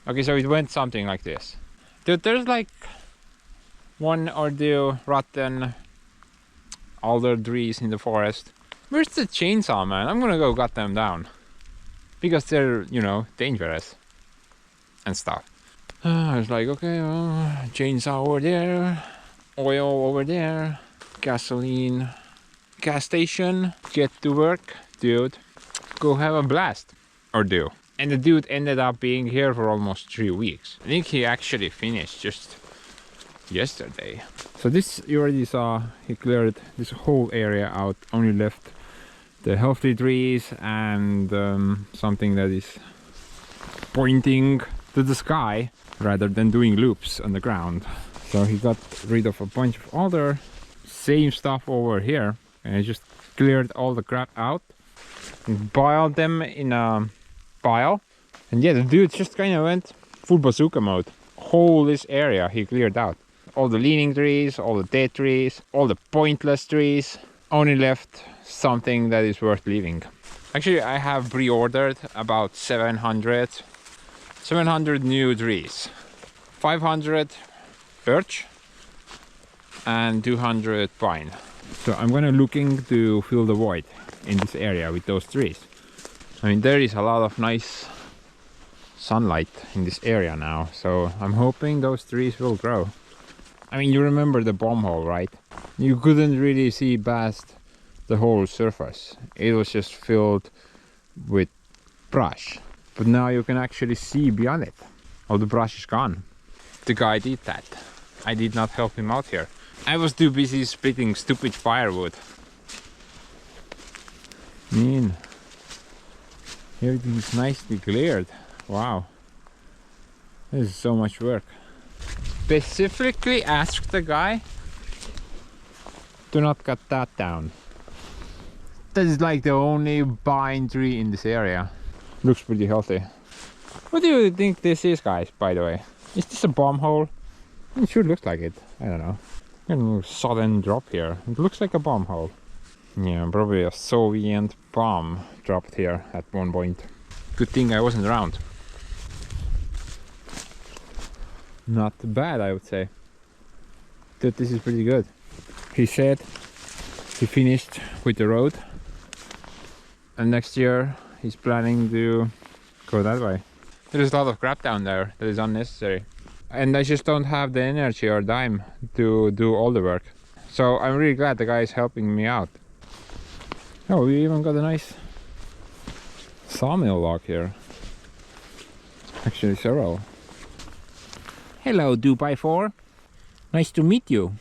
Okay, so it went something like this. Dude, there's like 1 or 2 rotten alder trees in the forest. Where's the chainsaw, man? I'm gonna go cut them down. Because they're, you know, dangerous. And stuff. I was like, okay, well, chainsaw over there. Oil over there. Gasoline. Gas station. Get to work, dude. Go have a blast. Or do. And the dude ended up being here for almost 3 weeks. I think he actually finished just yesterday. So this, you already saw, he cleared this whole area out. Only left the healthy trees and something that is pointing to the sky rather than doing loops on the ground. So he got rid of a bunch of alder. Same stuff over here. And he just cleared all the crap out and boiled them in a pile. And yeah, the dude just kind of went full bazooka mode. Whole this area he cleared out. All the leaning trees, all the dead trees, all the pointless trees. Only left something that is worth leaving. Actually, I have pre-ordered about 700 new trees. 500 birch and 200 pine. So I'm gonna looking to fill the void in this area with those trees. I mean, there is a lot of nice sunlight in this area now, so I'm hoping those trees will grow. I mean, you remember the bomb hole, right? You couldn't really see past the whole surface. It was just filled with brush. But now you can actually see beyond it. All the brush is gone. The guy did that. I did not help him out here. I was too busy splitting stupid firewood. Man, everything is nicely cleared. Wow, this is so much work. specifically asked the guy to not cut that down. That is like the only pine tree in this area. Looks pretty healthy. What do you think this is, guys, by the way? Is this a bomb hole? It sure looks like it. I don't know. A sudden drop here. It looks like a bomb hole. Yeah, probably a Soviet bomb dropped here at one point. Good thing I wasn't around. Not bad, I would say. That this is pretty good. He said he finished with the road, and next year he's planning to go that way. There's a lot of crap down there that is unnecessary, and I just don't have the energy or time to do all the work. So I'm really glad the guy is helping me out. Oh, we even got a nice sawmill log here. Actually several. Hello, 2x4. Nice to meet you.